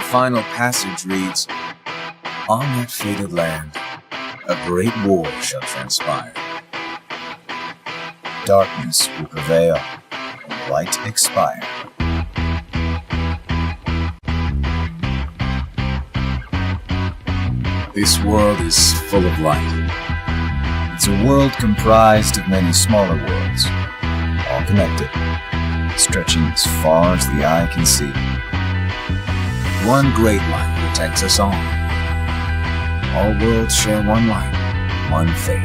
final passage reads, "On that fated land, a great war shall transpire. Darkness will prevail, and light expire. This world is full of light. It's a world comprised of many smaller worlds, all connected, stretching as far as the eye can see. One great light protects us all. All worlds share one light, one fate."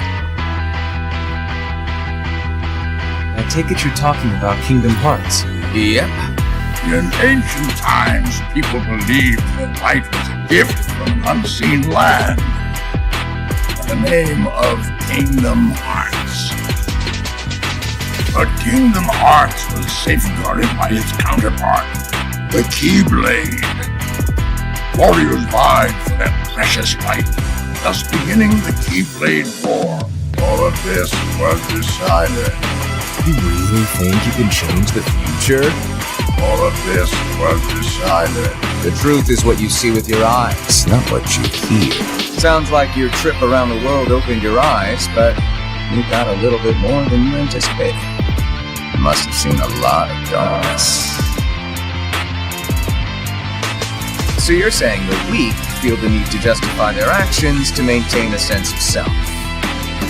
I take it you're talking about Kingdom Hearts. Yep. In ancient times, people believed that light was a gift from an unseen land. By the name of Kingdom Hearts. But Kingdom Hearts was safeguarded by its counterpart, the Keyblade. Warriors vied for that precious light, thus beginning the Keyblade War. All of this was decided. You really think you can change the future? All of this was decided. The truth is what you see with your eyes, not what you hear. Sounds like your trip around the world opened your eyes, but you got a little bit more than you anticipated. You must have seen a lot of darkness. So you're saying the weak feel the need to justify their actions to maintain a sense of self.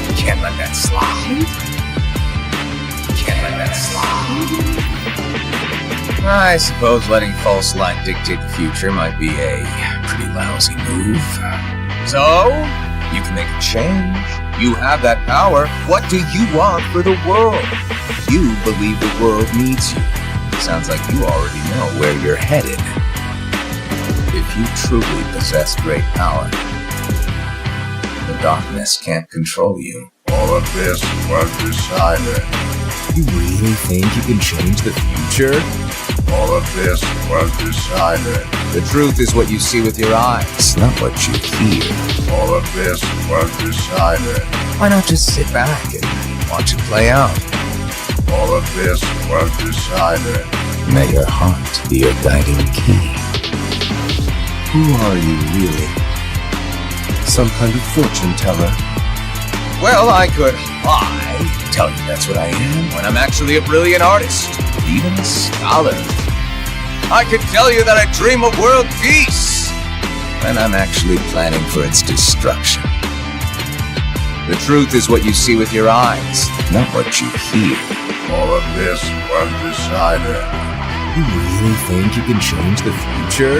You can't let that slide. I suppose letting false light dictate the future might be a pretty lousy move. So, you can make a change. You have that power. What do you want for the world? You believe the world needs you. Sounds like you already know where you're headed. If you truly possess great power, the darkness can't control you. All of this was decided. You really think you can change the future? All of this was decided. The truth is what you see with your eyes, not what you hear. All of this was decided. Why not just sit back and watch it play out? All of this was decided. May your heart be your guiding key. Who are you really? Some kind of fortune teller? Well, I could lie, tell you that's what I am, when I'm actually a brilliant artist, even a scholar. I could tell you that I dream of world peace, when I'm actually planning for its destruction. The truth is what you see with your eyes, not what you hear. All of this was decided. You really think you can change the future?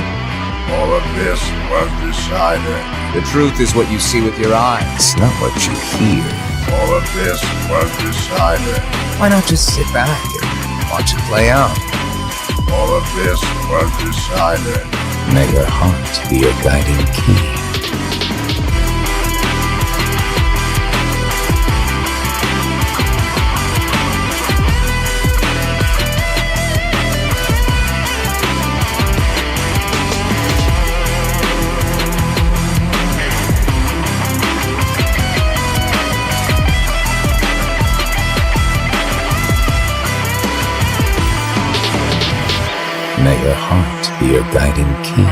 All of this was decided. The truth is what you see with your eyes, not what you hear. All of this was decided. Why not just sit back and watch it play out? All of this was decided. May your heart be your guiding key. May your heart be your guiding key.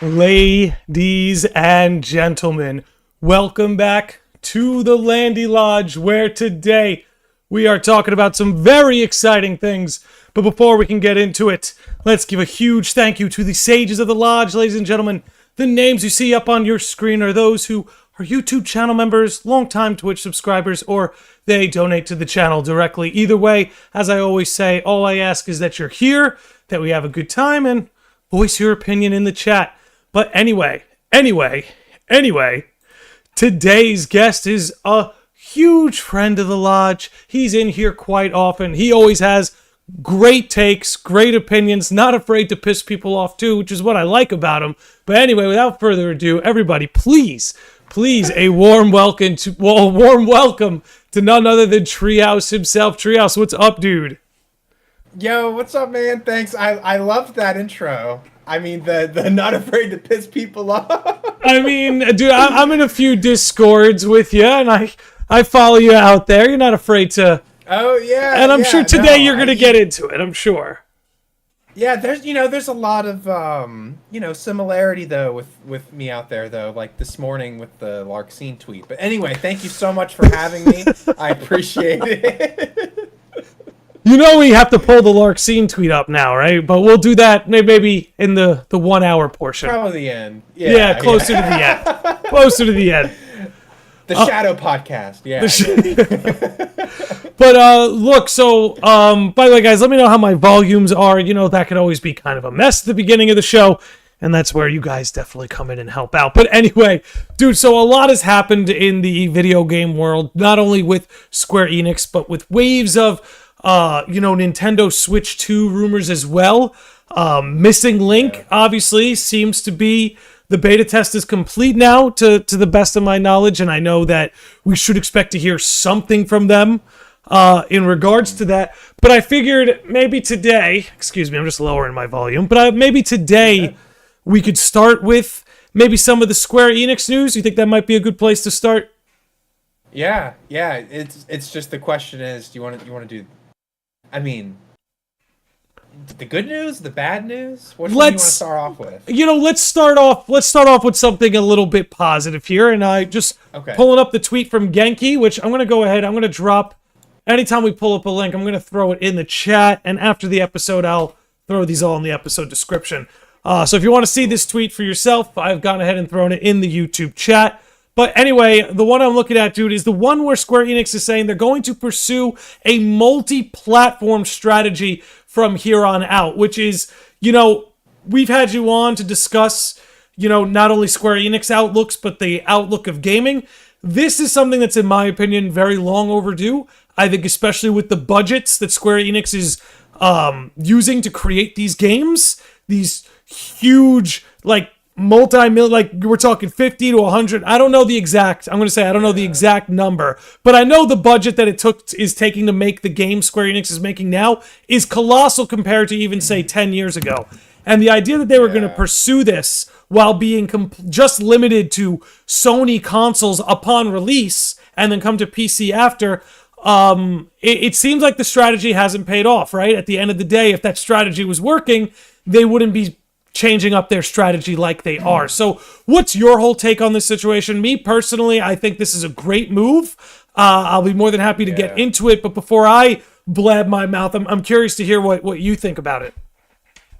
Ladies and gentlemen, welcome back to the Landy Lodge, where today we are talking about some very exciting things. But before we can get into it, let's give a huge thank you to the sages of the lodge, ladies and gentlemen. The names you see up on your screen are those who are YouTube channel members, longtime Twitch subscribers, or they donate to the channel directly. Either way, as I always say, all I ask is that you're here, that we have a good time, and voice your opinion in the chat. But anyway, today's guest is a huge friend of the lodge. He's in here quite often. He always has great takes, great opinions, not afraid to piss people off too, which is what I like about him. But anyway, without further ado, everybody, please, a warm welcome to none other than Treehouse himself. Treehouse, what's up, dude? Yo, what's up, man? Thanks. I loved that intro. I mean, the not afraid to piss people off. I mean, dude, I'm in a few Discords with you, and I follow you out there. You're not afraid to Oh yeah. And I'm sure today you're I going to get into it, I'm sure. Yeah, there's a lot of similarity though with me out there though, like this morning with the Larksine tweet. But anyway, thank you so much for having me. I appreciate it. You know we have to pull the Larksine tweet up now, right? But we'll do that maybe in the 1 hour portion. Probably the end. Yeah, closer to the end. Closer to the end. The Shadow podcast. Yeah. But look, so by the way, guys, let me know how my volumes are. You know, that could always be kind of a mess at the beginning of the show, and that's where you guys definitely come in and help out. But anyway, dude, so a lot has happened in the video game world, not only with Square Enix, but with waves of Nintendo Switch 2 rumors as well. Missing Link, obviously, seems to be the beta test is complete now, to the best of my knowledge, and I know that we should expect to hear something from them in regards to that. But I figured maybe today, excuse me, I'm just lowering my volume, but maybe today we could start with maybe some of the Square Enix news. You think that might be a good place to start? Yeah. It's just the question is, do you want to do? I mean, the good news, the bad news. What do you want to start off with? Let's start off with something a little bit positive here, and I just pulling up the tweet from Genki, which I'm going to go ahead. I'm going to drop. Anytime we pull up a link, I'm going to throw it in the chat, and after the episode, I'll throw these all in the episode description. So if you want to see this tweet for yourself, I've gone ahead and thrown it in the YouTube chat. But anyway, the one I'm looking at, dude, is the one where Square Enix is saying they're going to pursue a multi-platform strategy from here on out, which is, we've had you on to discuss, not only Square Enix outlooks, but the outlook of gaming. This is something that's, in my opinion, very long overdue. I think especially with the budgets that Square Enix is using to create these games, these huge, multi-million, we're talking 50 to 100. I don't know the exact number, but I know the budget that it is taking to make the game Square Enix is making now is colossal compared to even, say, 10 years ago. And the idea that they were going to pursue this while being just limited to Sony consoles upon release and then come to PC after, it seems like the strategy hasn't paid off, right? At the end of the day, if that strategy was working, they wouldn't be changing up their strategy like they are. So what's your whole take on this situation? Me personally, I think this is a great move. I'll be more than happy to get into it, but before I blab my mouth, I'm curious to hear what you think about it.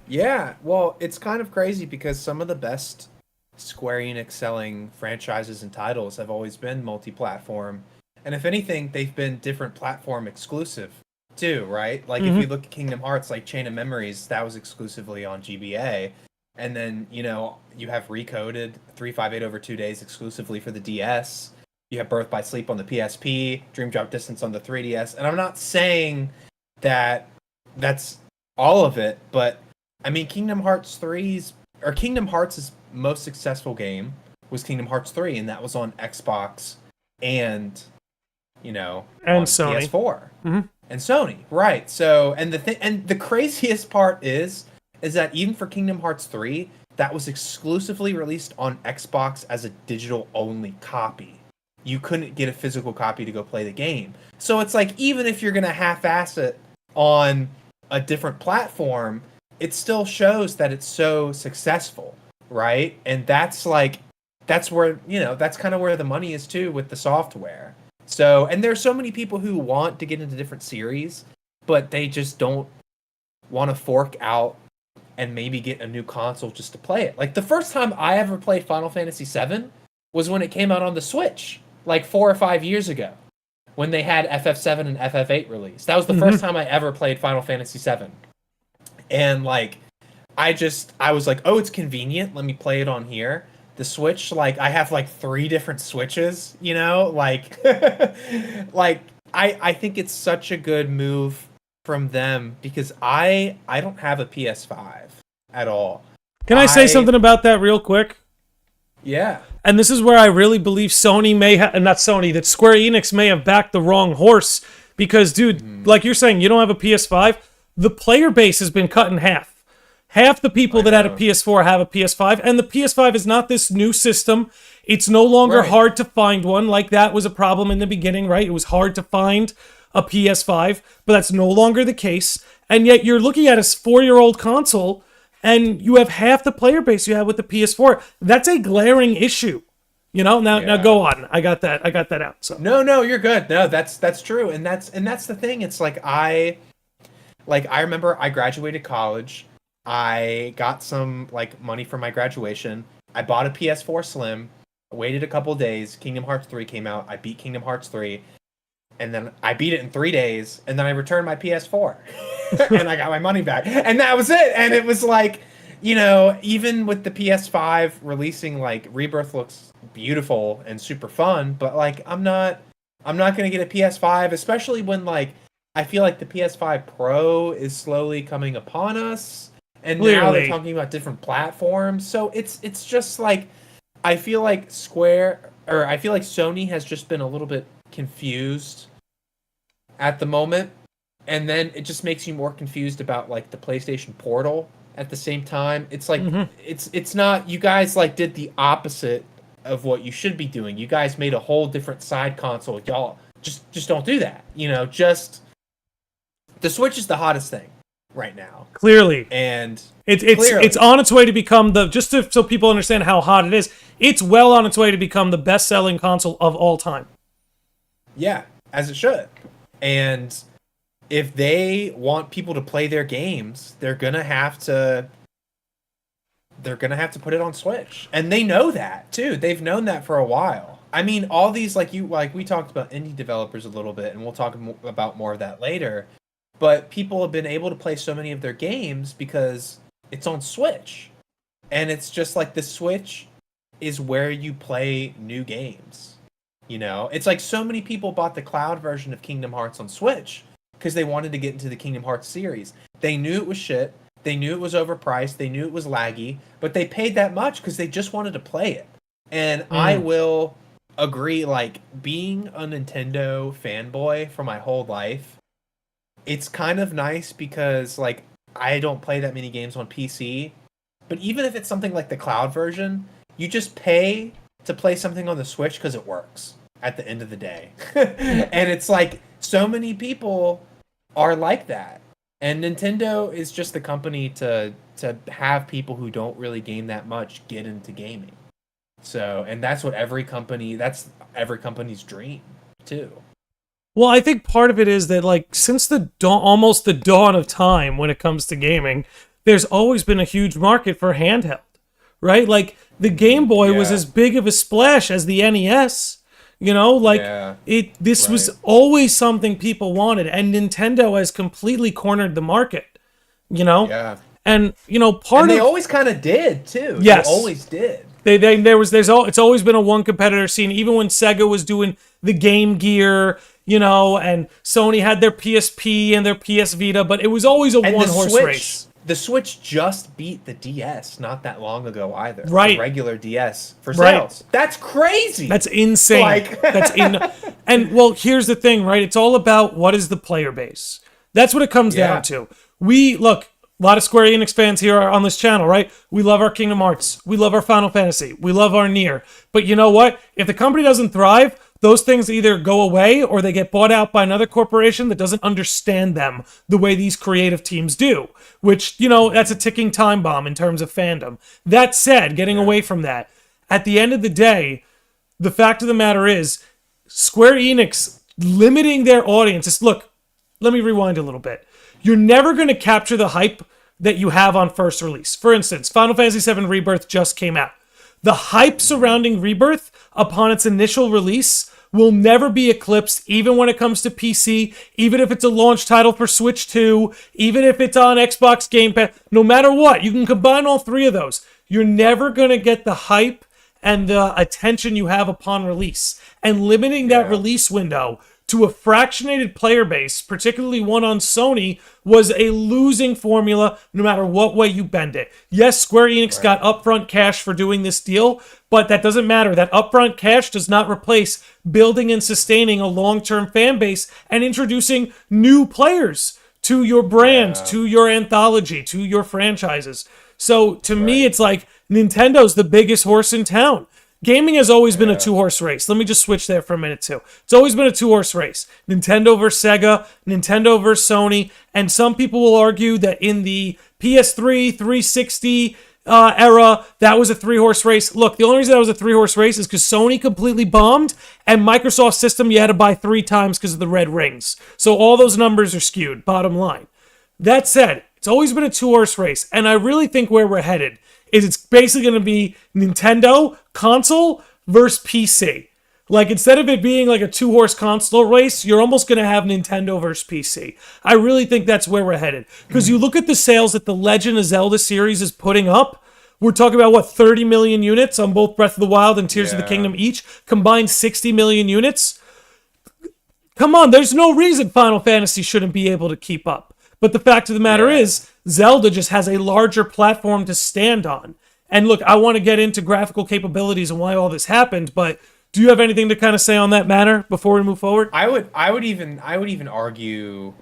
Yeah, well, it's kind of crazy because some of the best Square Enix selling franchises and titles have always been multi-platform. And if anything, they've been different platform exclusive too, right? Like if you look at Kingdom Hearts, like Chain of Memories, that was exclusively on GBA. And then, you have Recoded 358 over 2 days exclusively for the DS. You have Birth by Sleep on the PSP, Dream Drop Distance on the 3DS. And I'm not saying that that's all of it, but I mean, Kingdom Hearts' most successful game was Kingdom Hearts 3, and that was on Xbox and on Sony. PS4 and Sony, right? So, and the craziest part is that even for Kingdom Hearts 3, that was exclusively released on Xbox as a digital-only copy. You couldn't get a physical copy to go play the game. So it's like, even if you're going to half-ass it on a different platform, it still shows that it's so successful, right? And that's where, that's kind of where the money is too with the software. So, and there's so many people who want to get into different series, but they just don't want to fork out and maybe get a new console just to play it. Like the first time I ever played Final Fantasy VII was when it came out on the Switch, like 4 or 5 years ago, when they had FF7 and FF8 released. That was the first time I ever played Final Fantasy VII. And I was like, oh, it's convenient. Let me play it on here. The Switch, I have 3 different Switches, I think it's such a good move from them because I don't have a PS5 at all. Can I say something about that real quick? Yeah. And this is where I really believe that Square Enix may have backed the wrong horse because, dude, like you're saying, you don't have a PS5. The player base has been cut in half. Half the people that had a PS4 have a PS5, and the PS5 is not this new system. It's no longer hard to find one. Like that was a problem in the beginning, right? It was hard to find a PS5, but that's no longer the case. And yet you're looking at a 4-year-old console, and you have half the player base you have with the PS4. That's a glaring issue. Now go on. I got that out. So No, you're good. No, that's true. And that's the thing. It's like I remember I graduated college. I got some money for my graduation. I bought a PS4 Slim, waited a couple days, Kingdom Hearts 3 came out. I beat Kingdom Hearts 3, and then I beat it in 3 days, and then I returned my PS4. And I got my money back. And that was it. And it was even with the PS5 releasing, Rebirth looks beautiful and super fun, but I'm not going to get a PS5, especially when I feel like the PS5 Pro is slowly coming upon us. And now they're talking about different platforms. So it's just I feel like Sony has just been a little bit confused at the moment. And then it just makes you more confused about the PlayStation Portal at the same time. It's it's not, you guys did the opposite of what you should be doing. You guys made a whole different side console. Y'all just don't do that. Just the Switch is the hottest thing right now, clearly, and it's on its way to become so people understand how hot it is. It's well on its way to become the best-selling console of all time. Yeah, as it should. And if they want people to play their games, they're gonna have to put it on Switch, and they know that too. They've known that for a while. I mean, all these we talked about indie developers a little bit, and we'll talk about more of that later. But people have been able to play so many of their games because it's on Switch. And it's just the Switch is where you play new games. It's so many people bought the cloud version of Kingdom Hearts on Switch because they wanted to get into the Kingdom Hearts series. They knew it was shit. They knew it was overpriced. They knew it was laggy. But they paid that much because they just wanted to play it. And I will agree, being a Nintendo fanboy for my whole life, it's kind of nice because I don't play that many games on PC, but even if it's something like the cloud version, you just pay to play something on the Switch because it works at the end of the day. And it's so many people are like that, and Nintendo is just the company to have people who don't really game that much get into gaming. So, and that's every company's dream too. Well, I think part of it is that, since almost the dawn of time when it comes to gaming, there's always been a huge market for handheld, right? The Game Boy was as big of a splash as the NES, this was always something people wanted, and Nintendo has completely cornered the market, Yeah. And, they always kind of did, too. Yes. They always did. It's always been a one competitor scene, even when Sega was doing the Game Gear, and Sony had their PSP and their PS Vita, but it was always a one-horse race. The Switch just beat the DS not that long ago either. Right. The regular DS for sales. Right. That's crazy. That's insane. And well, here's the thing, right? It's all about what is the player base. That's what it comes down to. A lot of Square Enix fans here are on this channel, right? We love our Kingdom Hearts. We love our Final Fantasy. We love our Nier. But you know what? If the company doesn't thrive, those things either go away or they get bought out by another corporation that doesn't understand them the way these creative teams do, which, that's a ticking time bomb in terms of fandom. That said, getting away from that, at the end of the day, the fact of the matter is Square Enix limiting their audiences. Look, let me rewind a little bit. You're never going to capture the hype that you have on first release. For instance, Final Fantasy VII Rebirth just came out. The hype surrounding Rebirth upon its initial release will never be eclipsed, even when it comes to PC, even if it's a launch title for Switch 2, even if it's on Xbox Game Pass. No matter what, you can combine all three of those. You're never going to get the hype and the attention you have upon release. And limiting that release window to a fractionated player base, particularly one on Sony, was a losing formula no matter what way you bend it. Yes, Square Enix got upfront cash for doing this deal, but that doesn't matter. That upfront cash does not replace building and sustaining a long-term fan base and introducing new players to your brand, Yeah. to your anthology, to your franchises. So to me, it's like Nintendo's the biggest horse in town. Gaming has always been a two-horse race. Let me just switch there for a minute, too. It's always been a two-horse race. Nintendo versus Sega, Nintendo versus Sony, and some people will argue that in the PS3, 360 era, that was a three-horse race. Look, the only reason that was a three-horse race is because Sony completely bombed, and Microsoft's system you had to buy 3 times because of the red rings. So all those numbers are skewed, bottom line. That said, it's always been a two-horse race, and I really think where we're headed is it's basically going to be Nintendo console versus PC. Like, instead of it being like a two-horse console race, you're almost going to have Nintendo versus PC. I really think that's where we're headed. Because you look at the sales that the Legend of Zelda series is putting up, we're talking about, 30 million units on both Breath of the Wild and Tears of the Kingdom each, combined 60 million units. Come on, there's no reason Final Fantasy shouldn't be able to keep up. But the fact of the matter is, Zelda just has a larger platform to stand on. And look, I want to get into graphical capabilities and why all this happened, but do you have anything to kind of say on that matter before we move forward? I would even argue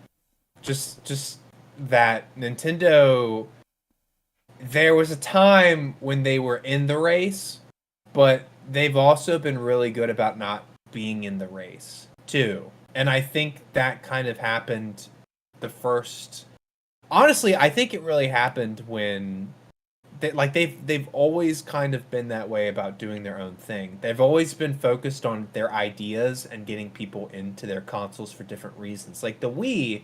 just that Nintendo, there was a time when they were in the race, but they've also been really good about not being in the race too. And I think that kind of happened honestly, I think it really happened when they've always kind of been that way about doing their own thing. They've always been focused on their ideas and getting people into their consoles for different reasons. Like the Wii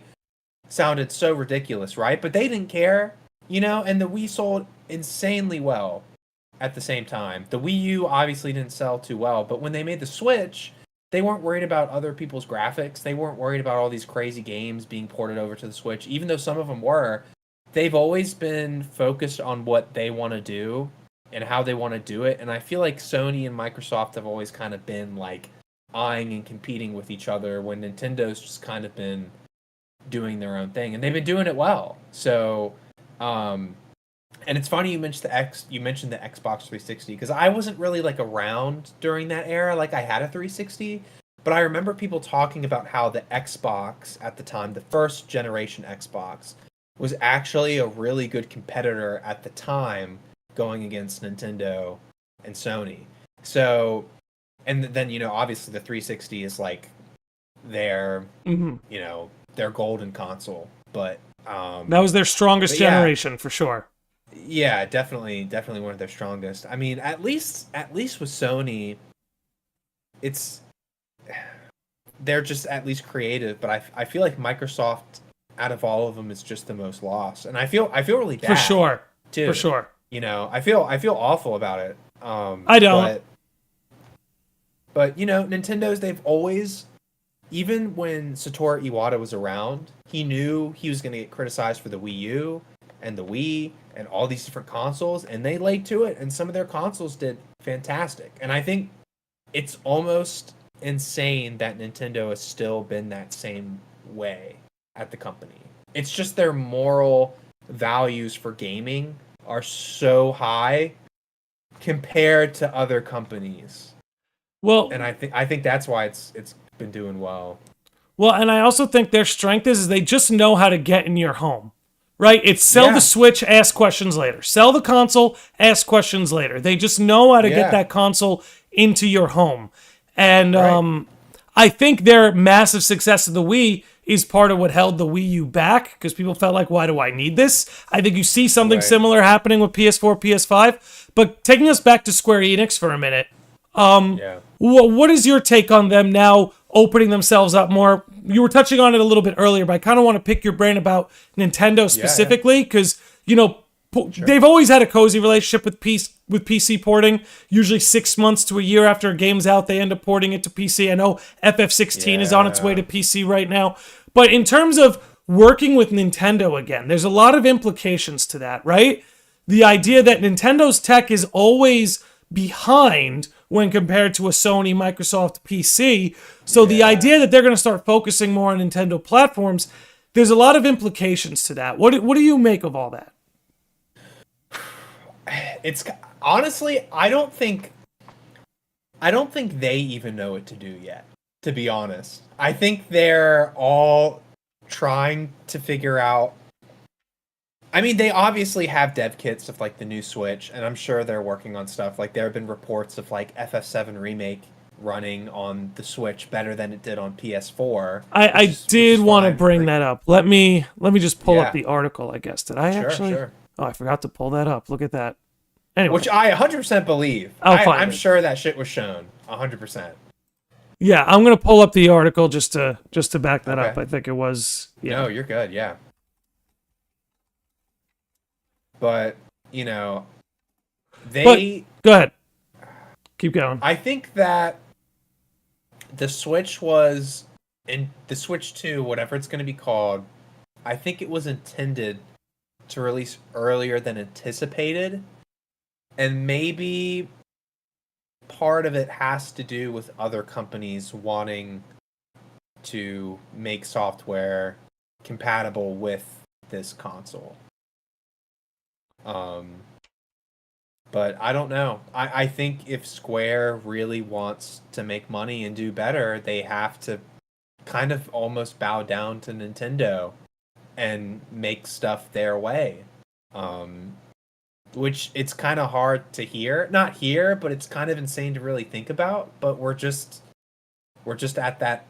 sounded so ridiculous, right? But they didn't care, and the Wii sold insanely well at the same time. The Wii U obviously didn't sell too well, but when they made the Switch, they weren't worried about other people's graphics. They weren't worried about all these crazy games being ported over to the Switch, even though some of them were. They've always been focused on what they want to do and how they want to do it. And I feel like Sony and Microsoft have always kind of been like eyeing and competing with each other when Nintendo's just kind of been doing their own thing. And they've been doing it well. So, and it's funny you mentioned the Xbox 360 because I wasn't really like around during that era. Like I had a 360, but I remember people talking about how the Xbox at the time, the first generation Xbox, was actually a really good competitor at the time going against Nintendo and Sony. So, and then obviously the 360 is like their their golden console, but that was their strongest generation for sure. Yeah, definitely one of their strongest. I mean, at least with Sony, they're just at least creative. But I feel like Microsoft, out of all of them, is just the most lost, and I feel really bad for sure. Too. For sure. I feel awful about it. I don't. But Nintendo's, they've always, even when Satoru Iwata was around, he knew he was going to get criticized for the Wii U and the Wii and all these different consoles, and they laid to it, and some of their consoles did fantastic. And I think it's almost insane that Nintendo has still been that same way at the company. It's just their moral values for gaming are so high compared to other companies. Well, and I think that's why it's been doing well. Well, and I also think their strength is they just know how to get in your home. Right? It's sell the Switch, ask questions later. Sell the console, ask questions later. They just know how to get that console into your home. And I think their massive success of the Wii is part of what held the Wii U back, because people felt like, why do I need this? I think you see something similar happening with PS4, PS5. But taking us back to Square Enix for a minute, what is your take on them now opening themselves up more? You were touching on it a little bit earlier, but I kind of want to pick your brain about Nintendo specifically, because they've always had a cozy relationship with PC porting. Usually 6 months to a year after a game's out, they end up porting it to PC. I know FF16 is on its way to PC right now. But in terms of working with Nintendo again, there's a lot of implications to that, right? The idea that Nintendo's tech is always behind when compared to a Sony, Microsoft PC. So the idea that they're going to start focusing more on Nintendo platforms, there's a lot of implications to that. What do you make of all that? It's honestly, I don't think they even know what to do yet, to be honest. I think they're all trying to figure out. I mean, they obviously have dev kits of like the new Switch, and I'm sure they're working on stuff. Like there have been reports of like FF7 Remake running on the Switch better than it did on PS4. I did want to bring that up. Let me just pull up the article, I guess. Did I actually? Sure. Oh, I forgot to pull that up. Look at that. Anyway. Which I 100% believe. I'm sure that shit was shown. 100%. Yeah, I'm gonna pull up the article just to back that up. I think it was. Yeah. No, you're good. Yeah. But go ahead. Keep going. I think that the Switch was in the Switch 2, whatever it's going to be called. I think it was intended to release earlier than anticipated, and maybe part of it has to do with other companies wanting to make software compatible with this console. But I don't know. I think if Square really wants to make money and do better, they have to kind of almost bow down to Nintendo and make stuff their way. Which it's kind of hard to hear. Not hear, but it's kind of insane to really think about. But we're just at that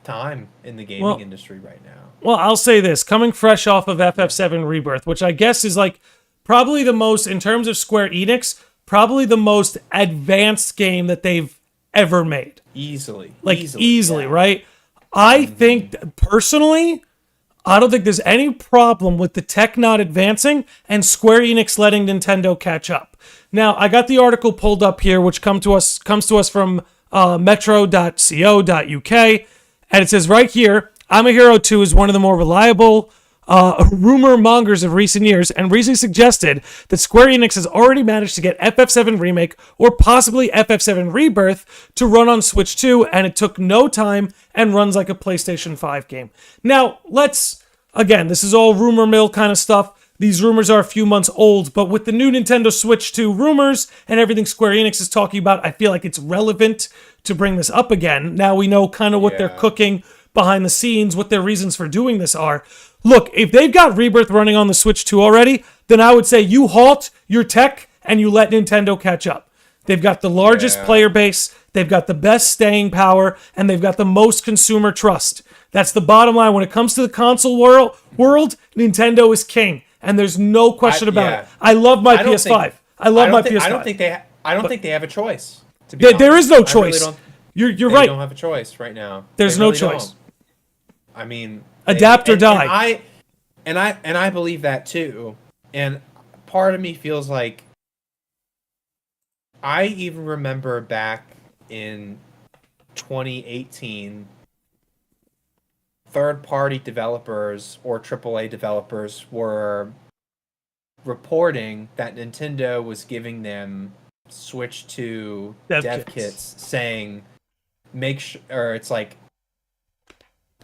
time in the gaming industry right now. Well, I'll say this. Coming fresh off of FF7 Rebirth, which I guess is like probably the most, in terms of Square Enix, probably the most advanced game that they've ever made. Easily, yeah. Right? I think, personally, I don't think there's any problem with the tech not advancing and Square Enix letting Nintendo catch up. Now, I got the article pulled up here, which comes to us from metro.co.uk, and it says right here, I'm a Hero 2 is one of the more reliable rumor mongers of recent years, and recently suggested that Square Enix has already managed to get FF7 Remake or possibly FF7 Rebirth to run on Switch 2, and it took no time and runs like a PlayStation 5 game. Now, again, this is all rumor mill kind of stuff. These rumors are a few months old, but with the new Nintendo Switch 2 rumors and everything Square Enix is talking about, I feel like it's relevant to bring this up again. Now we know kind of what they're cooking behind the scenes, what their reasons for doing this are. Look, if they've got Rebirth running on the Switch 2 already, then I would say you halt your tech and you let Nintendo catch up. They've got the largest player base, they've got the best staying power, and they've got the most consumer trust. That's the bottom line. When it comes to the console world, Nintendo is king, and there's no question about it. I love my PS5. I love my PS5. I don't think they have a choice. To be there is no choice. Really you're right. They don't have a choice right now. There's no choice. Don't. I mean, adapt or die. And I believe that too. And part of me feels like I even remember back in 2018, third-party developers or AAA developers were reporting that Nintendo was giving them Switch 2 dev kits saying it's like,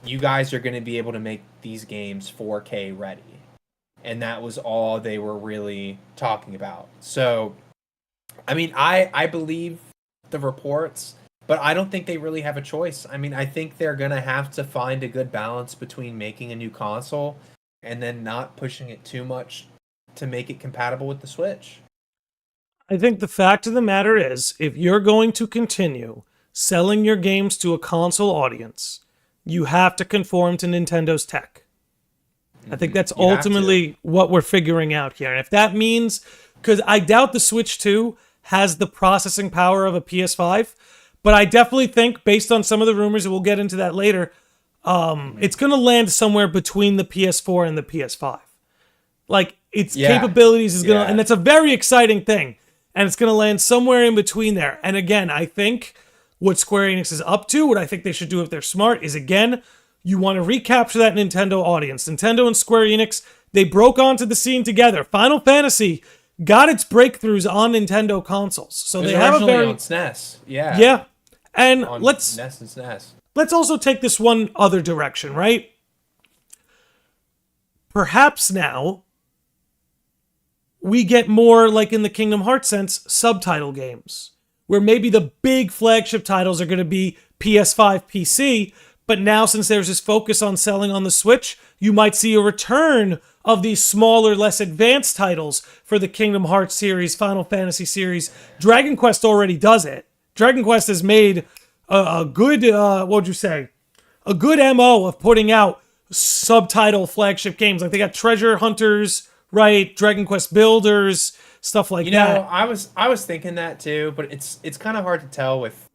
you guys are going to be able to make these games 4K ready. And that was all they were really talking about. So, I mean, I believe the reports, but I don't think they really have a choice. I mean, I think they're going to have to find a good balance between making a new console and then not pushing it too much to make it compatible with the Switch. I think the fact of the matter is, if you're going to continue selling your games to a console audience, you have to conform to Nintendo's tech. I think that's ultimately what we're figuring out here. And if that means, because I doubt the Switch 2 has the processing power of a PS5, but I definitely think, based on some of the rumors, and we'll get into that later, it's going to land somewhere between the PS4 and the PS5. Like, its capabilities is going to, and that's a very exciting thing. And it's going to land somewhere in between there. And again, I think what Square Enix is up to, what I think they should do if they're smart, is again, you want to recapture that Nintendo audience. Nintendo and Square Enix, they broke onto the scene together. Final Fantasy got its breakthroughs on Nintendo consoles. So they have a very on SNES. Yeah. Yeah. And on let's NES and SNES. Let's also take this one other direction, right? Perhaps now we get more, like in the Kingdom Hearts sense, subtitle games, where maybe the big flagship titles are going to be PS5, PC, But now, since there's this focus on selling on the Switch, you might see a return of these smaller, less advanced titles for the Kingdom Hearts series, Final Fantasy series. Dragon Quest already does it. Dragon Quest has made a good, what would you say? A good MO of putting out subtitle flagship games. Like they got Treasure Hunters, right? Dragon Quest Builders, stuff like that. You know, I was thinking that too, but it's kind of hard to tell with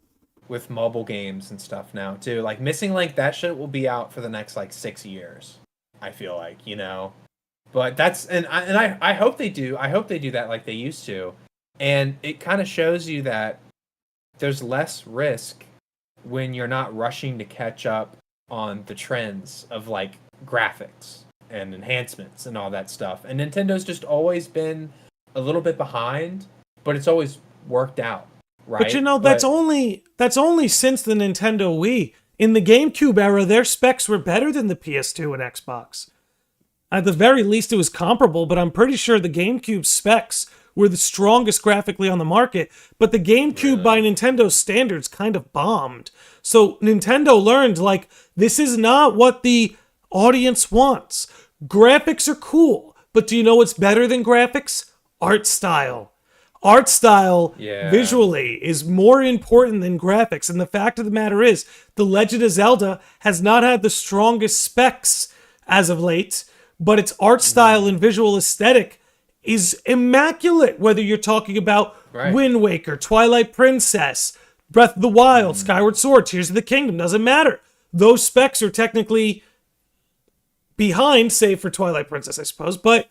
mobile games and stuff now too. Like Missing Link, that shit will be out for the next like 6 years. I feel like, you know. But that's I hope they do. I hope they do that like they used to. And it kind of shows you that there's less risk when you're not rushing to catch up on the trends of like graphics and enhancements and all that stuff. And Nintendo's just always been a little bit behind, but it's always worked out, right? But you know, that's only since the Nintendo Wii. In the GameCube era, their specs were better than the PS2 and Xbox. At the very least, it was comparable, but I'm pretty sure the GameCube specs were the strongest graphically on the market, but the GameCube by Nintendo's standards kind of bombed. So Nintendo learned, like, this is not what the audience wants. Graphics are cool, but do you know what's better than graphics? Art style. Art style, visually, is more important than graphics. And the fact of the matter is, The Legend of Zelda has not had the strongest specs as of late, but its art style and visual aesthetic is immaculate, whether you're talking about Wind Waker, Twilight Princess, Breath of the Wild, Skyward Sword, Tears of the Kingdom, doesn't matter. Those specs are technically behind, save for Twilight Princess, I suppose, but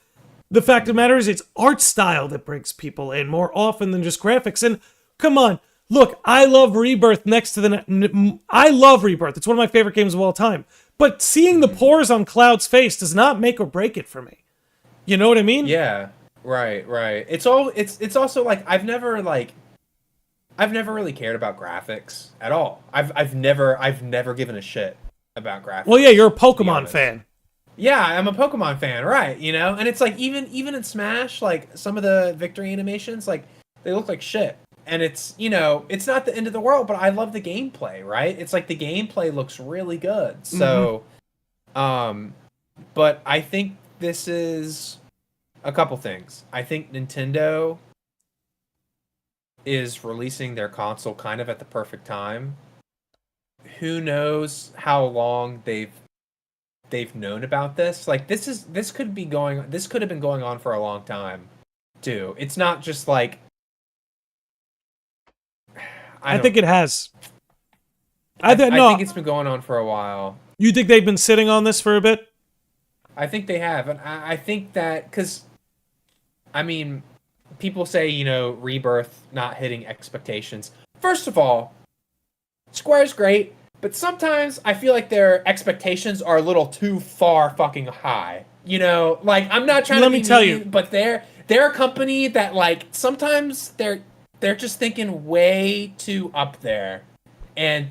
the fact of the matter is it's art style that brings people in more often than just graphics. And come on, look, I love Rebirth I love Rebirth. It's one of my favorite games of all time. But seeing the pores on Cloud's face does not make or break it for me. You know what I mean? Yeah. Right. It's also like I've never really cared about graphics at all. I've never given a shit about graphics. Well, yeah, you're a Pokemon fan. Yeah, I'm a Pokemon fan, right? You know, and it's like even in Smash, like some of the victory animations, like they look like shit. And it's, you know, it's not the end of the world, but I love the gameplay, right? It's like the gameplay looks really good. So, but I think this is a couple things. I think Nintendo is releasing their console kind of at the perfect time. Who knows how long they've known about this? Like this could have been going on for a long time, too. It's not just like I think it has. I think it's been going on for a while. You think they've been sitting on this for a bit? I think they have, and I think that because, I mean, people say, you know, Rebirth not hitting expectations. First of all, Square's great, but sometimes I feel like their expectations are a little too far fucking high. You know, like I'm not trying to be mean, but they're a company that like sometimes they're just thinking way too up there, and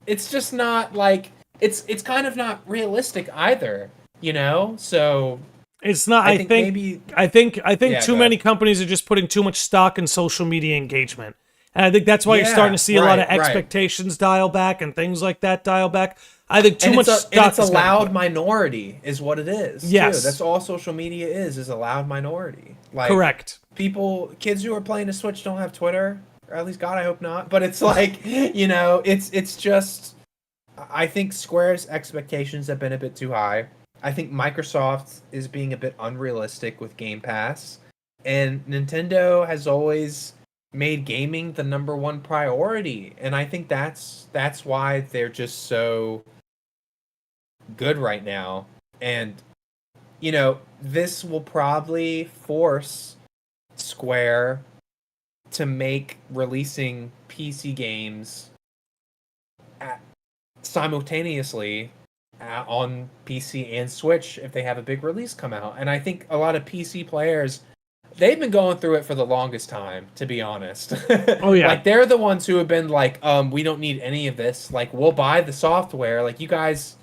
it's just not like it's kind of not realistic either, you know. So it's not. I think too many companies are just putting too much stock in social media engagement, and I think that's why you're starting to see a lot of expectations dial back and things like that dial back. I think too much stock. And it's a loud minority, is what it is. Yes, too. That's all social media is a loud minority. Like, correct. Kids who are playing the Switch don't have Twitter, or at least God, I hope not. But it's like, you know, it's just, I think Square's expectations have been a bit too high. I think Microsoft is being a bit unrealistic with Game Pass, and Nintendo has always made gaming the number one priority, and I think that's why they're just so good right now. And you know, this will probably force Square to make releasing PC games simultaneously on PC and Switch if they have a big release come out. And I think a lot of PC players, they've been going through it for the longest time, to be honest. Oh yeah. Like they're the ones who have been like, we don't need any of this. Like we'll buy the software. Like you guys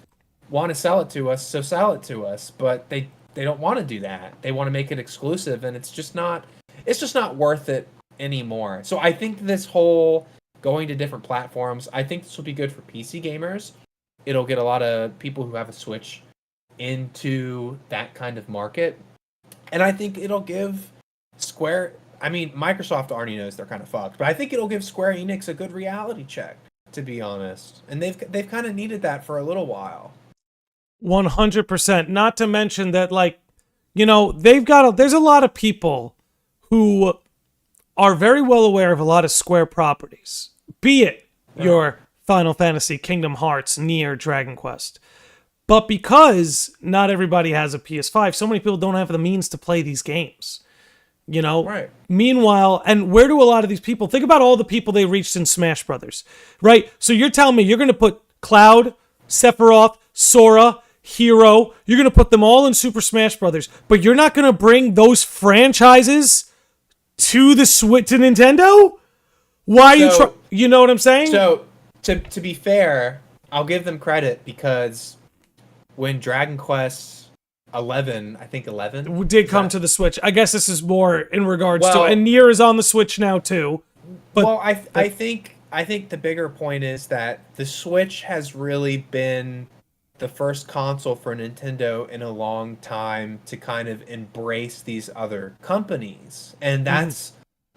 want to sell it to us, so sell it to us. But they don't want to do that. They want to make it exclusive, and it's just not worth it anymore. So I think this whole going to different platforms, I think this will be good for PC gamers. it'll get a lot of people who have a Switch into that kind of market. And I think it'll give Microsoft already knows they're kind of fucked, but I think it'll give Square Enix a good reality check, to be honest. And they've kind of needed that for a little while. 100%. Not to mention that, like, you know, there's a lot of people who are very well aware of a lot of Square properties, be it your Final Fantasy, Kingdom Hearts, Nier, Dragon Quest. But because not everybody has a PS5, so many people don't have the means to play these games. You know? Right. Meanwhile, and where do a lot of these people... Think about all the people they reached in Smash Brothers, right? So you're telling me you're going to put Cloud, Sephiroth, Sora, Hero, you're going to put them all in Super Smash Brothers, but you're not going to bring those franchises to the Switch, to Nintendo? Why you know what I'm saying? So, to be fair, I'll give them credit because when Dragon Quest 11, I think 11 did come to the Switch. I guess this is more in regards to, and Nier is on the Switch now too. But I think the bigger point is that the Switch has really been the first console for Nintendo in a long time to kind of embrace these other companies, and that's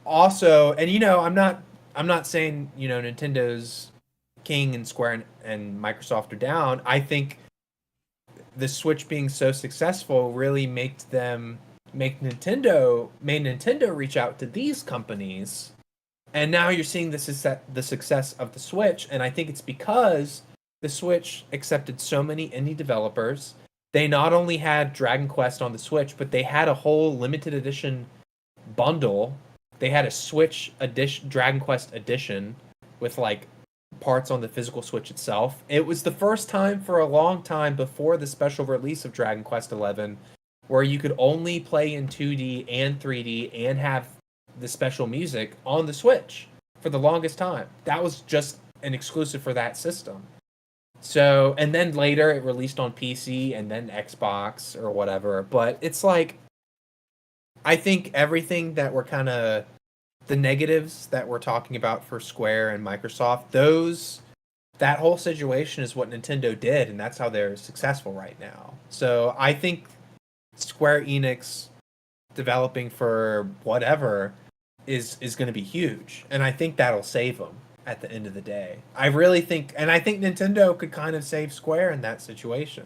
also, and you know, I'm not saying, you know, Nintendo's king and Square and Microsoft are down. I think the Switch being so successful really made Nintendo reach out to these companies, and now you're seeing the success of the Switch, and I think it's because the Switch accepted so many indie developers. They not only had Dragon Quest on the Switch, but they had a whole limited edition bundle. They had a Switch edition, Dragon Quest edition, with like parts on the physical Switch itself. It was the first time for a long time before the special release of Dragon Quest XI where you could only play in 2D and 3D and have the special music on the Switch for the longest time. That was just an exclusive for that system. So, and then later it released on PC and then Xbox or whatever. But it's like, I think everything that we're kind of, the negatives that we're talking about for Square and Microsoft, that whole situation is what Nintendo did, and that's how they're successful right now. So I think Square Enix developing for whatever is going to be huge, and I think that'll save them at the end of the day. I really think, and I think Nintendo could kind of save Square in that situation.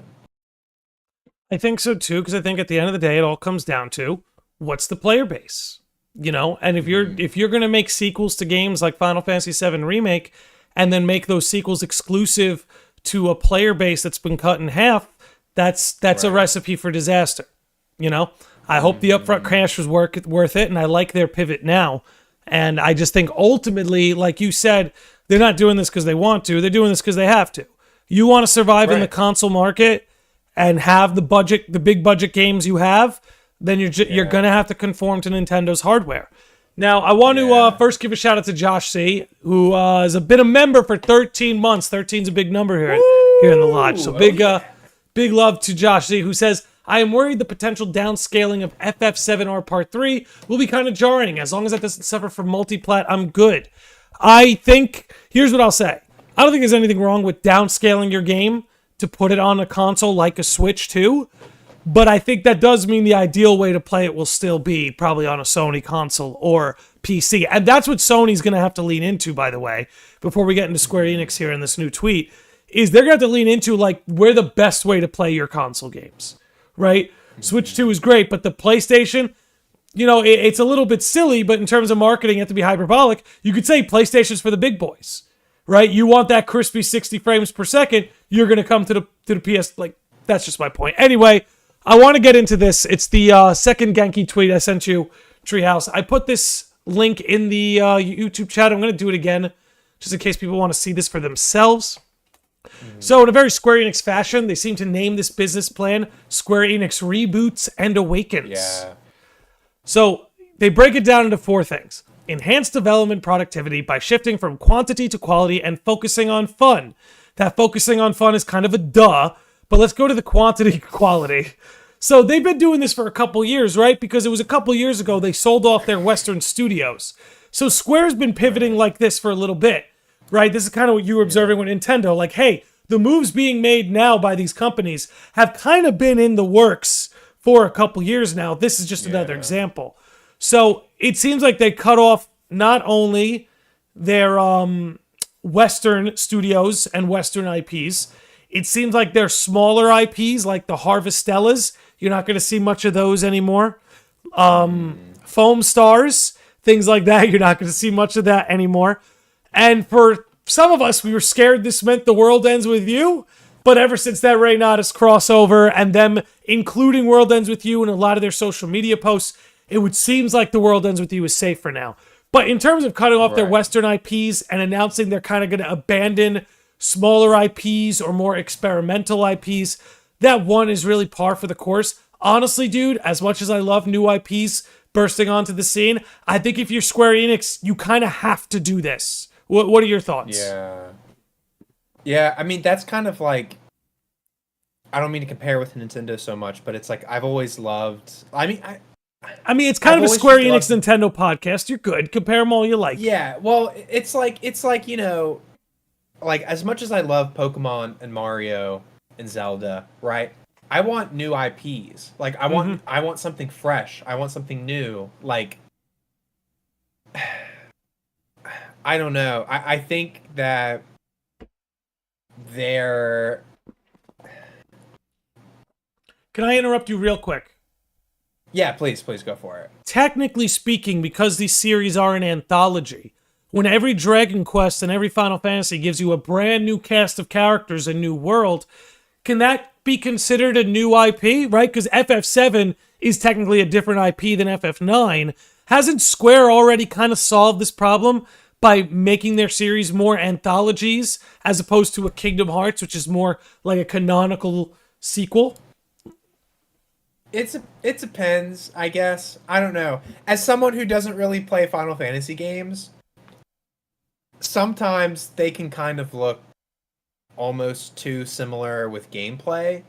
I think so too, because I think at the end of the day, it all comes down to what's the player base, you know. And if you're going to make sequels to games like Final Fantasy VII Remake, and then make those sequels exclusive to a player base that's been cut in half, that's right. A recipe for disaster. You know, I hope the upfront crash was worth it, and I like their pivot now. And I just think ultimately, like you said, they're not doing this because they want to. They're doing this because they have to. You want to survive in the console market and have the big budget games you have, then you're going to have to conform to Nintendo's hardware. Now, I want to first give a shout out to Josh C., who has been a member for 13 months. 13's a big number here in the lodge. So big love to Josh C., who says, I am worried the potential downscaling of FF7R Part 3 will be kind of jarring. As long as that doesn't suffer from multiplat, I'm good. I think, here's what I'll say. I don't think there's anything wrong with downscaling your game to put it on a console like a Switch 2. But I think that does mean the ideal way to play it will still be probably on a Sony console or PC. And that's what Sony's going to have to lean into, by the way, before we get into Square Enix here in this new tweet, is they're going to have to lean into, like, where the best way to play your console games. Right? Switch 2 is great, but the PlayStation, you know, it's a little bit silly, but in terms of marketing, you have to be hyperbolic. You could say PlayStation's for the big boys, right? You want that crispy 60 frames per second, you're going to come to the PS, like, that's just my point. Anyway, I want to get into this. It's the second Genki tweet I sent you, Treehouse. I put this link in the YouTube chat. I'm going to do it again, just in case people want to see this for themselves. So in a very Square Enix fashion, they seem to name this business plan Square Enix Reboots and Awakens. Yeah. So they break it down into 4 things. Enhance development productivity by shifting from quantity to quality and focusing on fun. That focusing on fun is kind of a duh, but let's go to the quantity quality. So they've been doing this for a couple years, right? Because it was a couple years ago they sold off their Western studios. So Square's been pivoting like this for a little bit. Right, this is kind of what you were observing with Nintendo. Like, hey, the moves being made now by these companies have kind of been in the works for a couple years now. This is just another example. So it seems like they cut off not only their Western studios and Western IPs, it seems like their smaller IPs, like the Harvestellas, you're not going to see much of those anymore. Foam Stars, things like that, you're not going to see much of that anymore. And for some of us, we were scared this meant The World Ends With You. But ever since that Ray Nadas crossover and them including World Ends With You in a lot of their social media posts, it would seems like The World Ends With You is safe for now. But in terms of cutting off their Western IPs and announcing they're kind of going to abandon smaller IPs or more experimental IPs, that one is really par for the course. Honestly, dude, as much as I love new IPs bursting onto the scene, I think if you're Square Enix, you kind of have to do this. What are your thoughts? Yeah, I mean, that's kind of like, I don't mean to compare with Nintendo so much, but it's like, I've always loved, I mean, it's kind of a Square Enix Nintendo podcast. You're good. Compare them all you like. Yeah, well, it's like, you know, like, as much as I love Pokemon and Mario and Zelda, right? I want new IPs. Like, I want something fresh. I want something new. Like, I don't know. I think that they're... Can I interrupt you real quick? Yeah, please go for it. Technically speaking, because these series are an anthology, when every Dragon Quest and every Final Fantasy gives you a brand new cast of characters, a new world, can that be considered a new IP, right? Because FF7 is technically a different IP than FF9. Hasn't Square already kind of solved this problem by making their series more anthologies as opposed to a Kingdom Hearts, which is more like a canonical sequel? It depends, I guess. I don't know. As someone who doesn't really play Final Fantasy games, sometimes they can kind of look almost too similar with gameplay.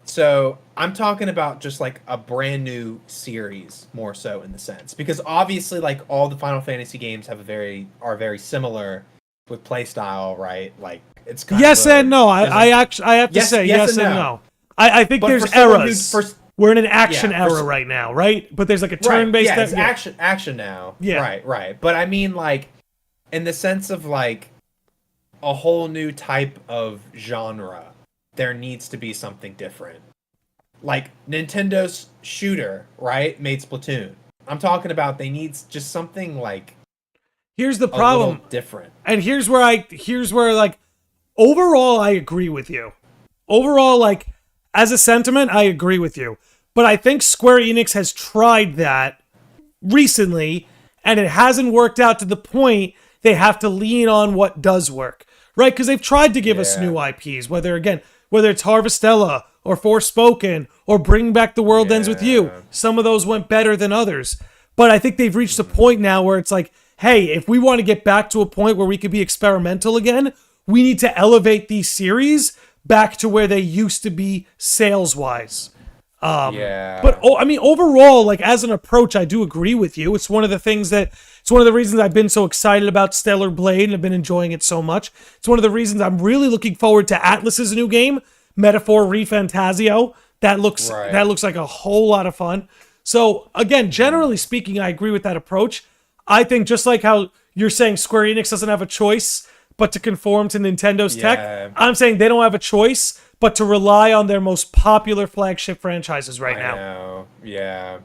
So I'm talking about just like a brand new series more so in the sense, because obviously like all the Final Fantasy games are very similar with playstyle, right? Like it's kind yes of and no. I have to say yes and no. I think but there's eras. We're in an action era right now, right? But there's like a turn-based... Right, yeah, it's action now. Yeah. Right. But I mean, like, in the sense of, like, a whole new type of genre, there needs to be something different. Like, Nintendo's shooter, right, made Splatoon. I'm talking about they need just something, like... Here's the problem. A little different. And here's where, like, overall, I agree with you. Overall, like... As a sentiment, I agree with you. But I think Square Enix has tried that recently, and it hasn't worked out to the point they have to lean on what does work. Right? Because they've tried to give us new IPs, whether it's Harvestella, or Forspoken, or Bring Back the World Ends With You. Some of those went better than others. But I think they've reached a point now where it's like, hey, if we want to get back to a point where we could be experimental again, we need to elevate these series back to where they used to be sales-wise. But I mean, overall, like as an approach, I do agree with you. It's one of the reasons I've been so excited about Stellar Blade and have been enjoying it so much. It's one of the reasons I'm really looking forward to Atlus's new game, Metaphor ReFantasio. That looks like a whole lot of fun. So again, generally speaking, I agree with that approach. I think just like how you're saying Square Enix doesn't have a choice but to conform to Nintendo's tech, I'm saying they don't have a choice but to rely on their most popular flagship franchises right now. I know, yeah.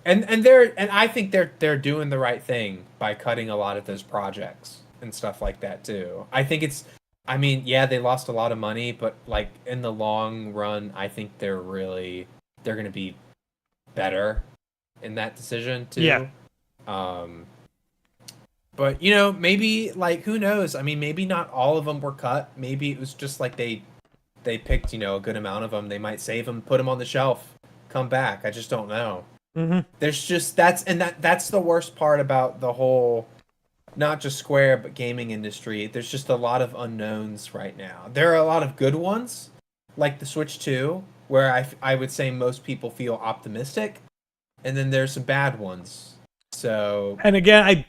And I think they're doing the right thing by cutting a lot of those projects and stuff like that too. I think they lost a lot of money, but like in the long run, I think they're going to be better in that decision too. Yeah. But, you know, maybe, like, who knows? I mean, maybe not all of them were cut. Maybe it was just like they picked, you know, a good amount of them. They might save them, put them on the shelf, come back. I just don't know. Mm-hmm. There's just, that's the worst part about the whole, not just Square, but gaming industry. There's just a lot of unknowns right now. There are a lot of good ones, like the Switch 2, where I would say most people feel optimistic. And then there's some bad ones. So... And again,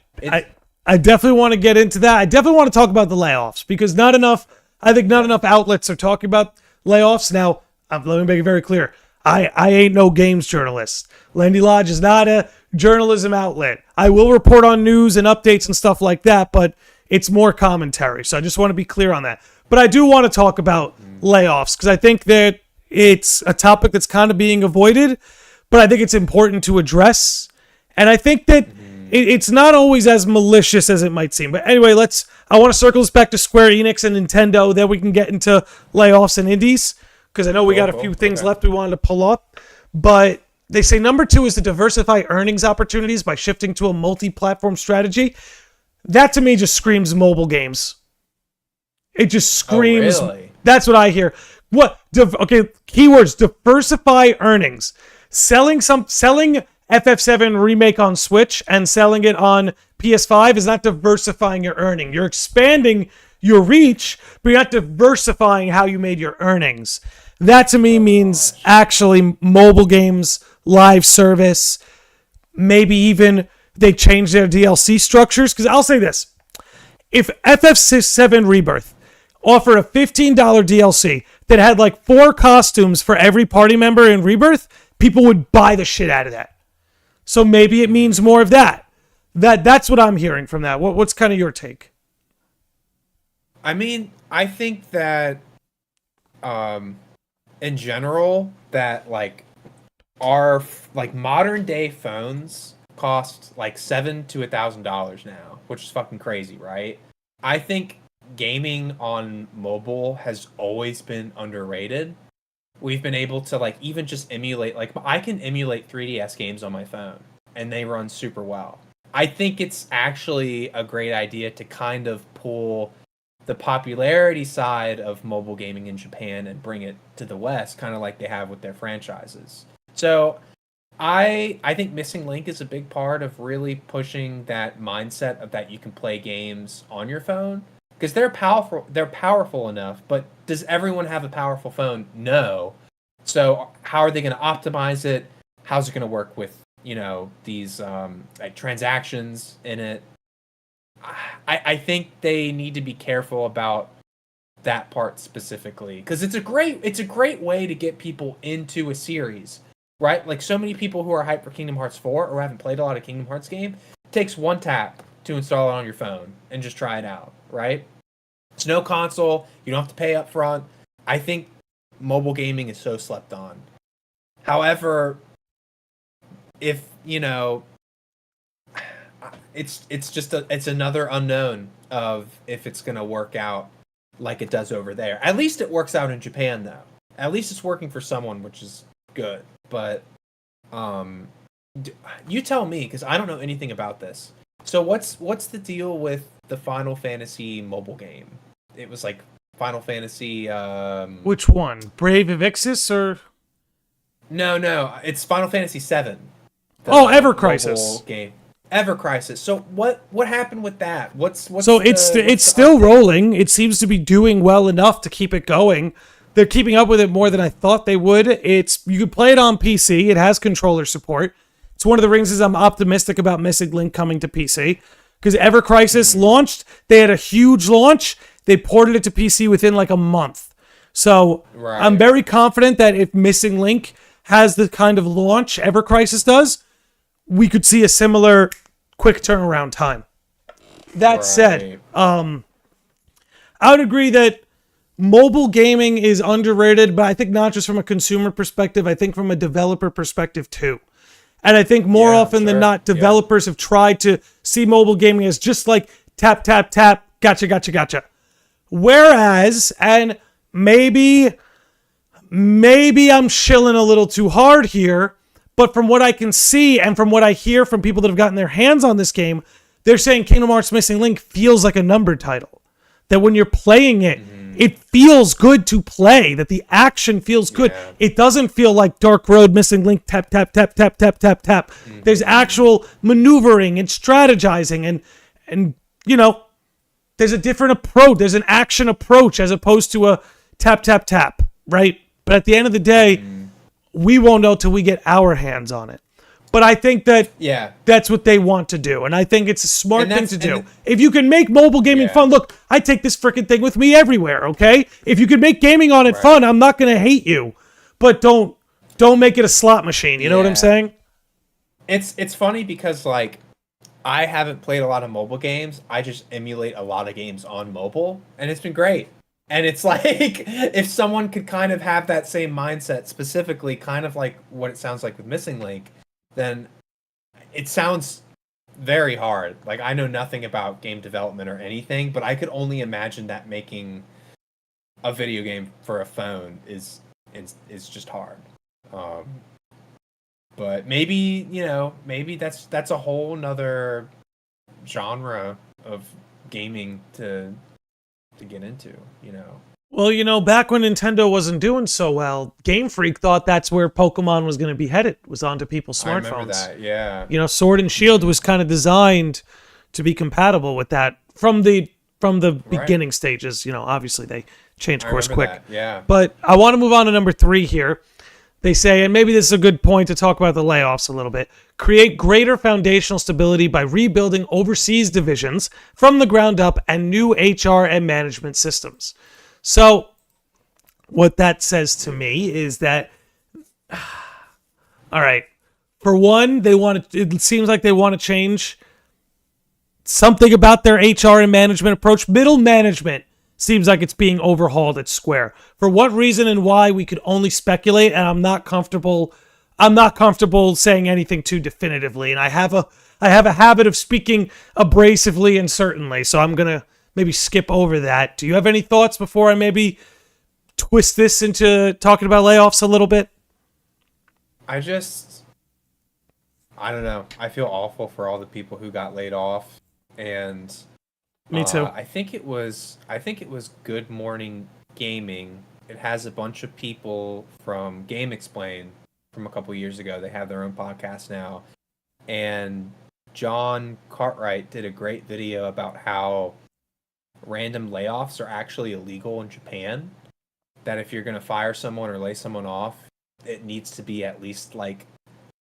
I definitely want to get into that. I definitely want to talk about the layoffs because not enough I think not enough outlets are talking about layoffs. Now, let me make it very clear. I ain't no games journalist. Landy Lodge is not a journalism outlet. I will report on news and updates and stuff like that, but it's more commentary. So I just want to be clear on that. But I do want to talk about layoffs because I think that it's a topic that's kind of being avoided, but I think it's important to address. And I think that it's not always as malicious as it might seem. But anyway, I want to circle this back to Square Enix and Nintendo. Then we can get into layoffs and indies because I know we got a few things left we wanted to pull up. But they say number 2 is to diversify earnings opportunities by shifting to a multi-platform strategy. That to me just screams mobile games. It just screams. Oh, really? That's what I hear. What? Okay, keywords: diversify earnings. Selling FF7 remake on Switch and selling it on PS5 is not diversifying your earning. You're expanding your reach, but you're not diversifying how you made your earnings. That to me means actually mobile games, live service, maybe even they change their DLC structures. Because I'll say this: if FF7 Rebirth offered a $15 DLC that had like 4 costumes for every party member in Rebirth, people would buy the shit out of that. So maybe it means more of that. That's what I'm hearing from that. What's kind of your take? I mean, I think that in general that like our like modern day phones cost like $7,000 to $1,000 now, which is fucking crazy, right? I think gaming on mobile has always been underrated. We've been able to like even just emulate, like I can emulate 3DS games on my phone and they run super well. I think it's actually a great idea to kind of pull the popularity side of mobile gaming in Japan and bring it to the West, kind of like they have with their franchises. So I think Missing Link is a big part of really pushing that mindset of that you can play games on your phone. Because they're powerful enough, but does everyone have a powerful phone? No. So how are they going to optimize it? How's it going to work with, these like transactions in it? I think they need to be careful about that part specifically because it's a great way to get people into a series, right? Like so many people who are hyped for Kingdom Hearts 4 or haven't played a lot of Kingdom Hearts game, it takes one tap to install it on your phone and just try it out, right? It's no console. You don't have to pay up front. I think mobile gaming is so slept on. However, if, it's another unknown of if it's going to work out like it does over there. At least it works out in Japan, though. At least it's working for someone, which is good. But you tell me, because I don't know anything about this. So what's the deal with the Final Fantasy mobile game? It was like Final Fantasy. Which one? Brave Evixis or? No. It's Final Fantasy 7. Ever Crisis game. Ever Crisis. So what happened with that? It's still rolling. It seems to be doing well enough to keep it going. They're keeping up with it more than I thought they would. You can play it on PC. It has controller support. It's one of the reasons I'm optimistic about Missing Link coming to PC. Because Ever Crisis launched, they had a huge launch. They ported it to PC within like a month. So right. I'm very confident that if Missing Link has the kind of launch Ever Crisis does, we could see a similar quick turnaround time. That said, I would agree that mobile gaming is underrated, but I think not just from a consumer perspective, I think from a developer perspective too. And I think more often than not, developers have tried to see mobile gaming as just like tap, tap, tap, gotcha. Whereas, and maybe I'm shilling a little too hard here, but from what I can see and from what I hear from people that have gotten their hands on this game, they're saying Kingdom Hearts Missing Link feels like a numbered title. That when you're playing it, it feels good to play, that the action feels good. Yeah. It doesn't feel like Dark Road, Missing Link, tap, tap, tap, tap, tap, tap, tap. There's actual maneuvering and strategizing and there's a different approach. There's an action approach as opposed to a tap, tap, tap, right? But at the end of the day, we won't know till we get our hands on it. But I think that Yeah. that's what they want to do. And I think it's a smart And thing to do. and- If you can make mobile gaming fun, look, I take this freaking thing with me everywhere, okay? If you can make gaming on it fun, I'm not going to hate you. But don't make it a slot machine. You know what I'm saying? It's funny because, like, I haven't played a lot of mobile games. I just emulate a lot of games on mobile, and it's been great. And it's like, if someone could kind of have that same mindset, specifically kind of like what it sounds like with Missing Link, then it sounds very hard. Like, I know nothing about game development or anything, but I could only imagine that making a video game for a phone is just hard. But maybe, maybe that's a whole nother genre of gaming to get into, Well, back when Nintendo wasn't doing so well, Game Freak thought that's where Pokemon was going to be headed, was onto people's smartphones. I remember that, yeah. Sword and Shield was kind of designed to be compatible with that from the beginning stages. Obviously they changed course quick. That, yeah. But I want to move on to number 3 here. They say, and maybe this is a good point to talk about the layoffs a little bit, create greater foundational stability by rebuilding overseas divisions from the ground up and new HR and management systems. So what that says to me is that, all right, for one, it seems like they want to change something about their HR and management approach. Middle management seems like it's being overhauled at Square. For what reason and why, we could only speculate, and I'm not comfortable saying anything too definitively. And I have a habit of speaking abrasively and certainly, so I'm gonna maybe skip over that. Do you have any thoughts before I maybe twist this into talking about layoffs a little bit? I don't know. I feel awful for all the people who got laid off, and me too. I think it was Good Morning Gaming. It has a bunch of people from Game Explain from a couple years ago. They have their own podcast now, and John Cartwright did a great video about how random layoffs are actually illegal in Japan. That if you're going to fire someone or lay someone off, it needs to be at least like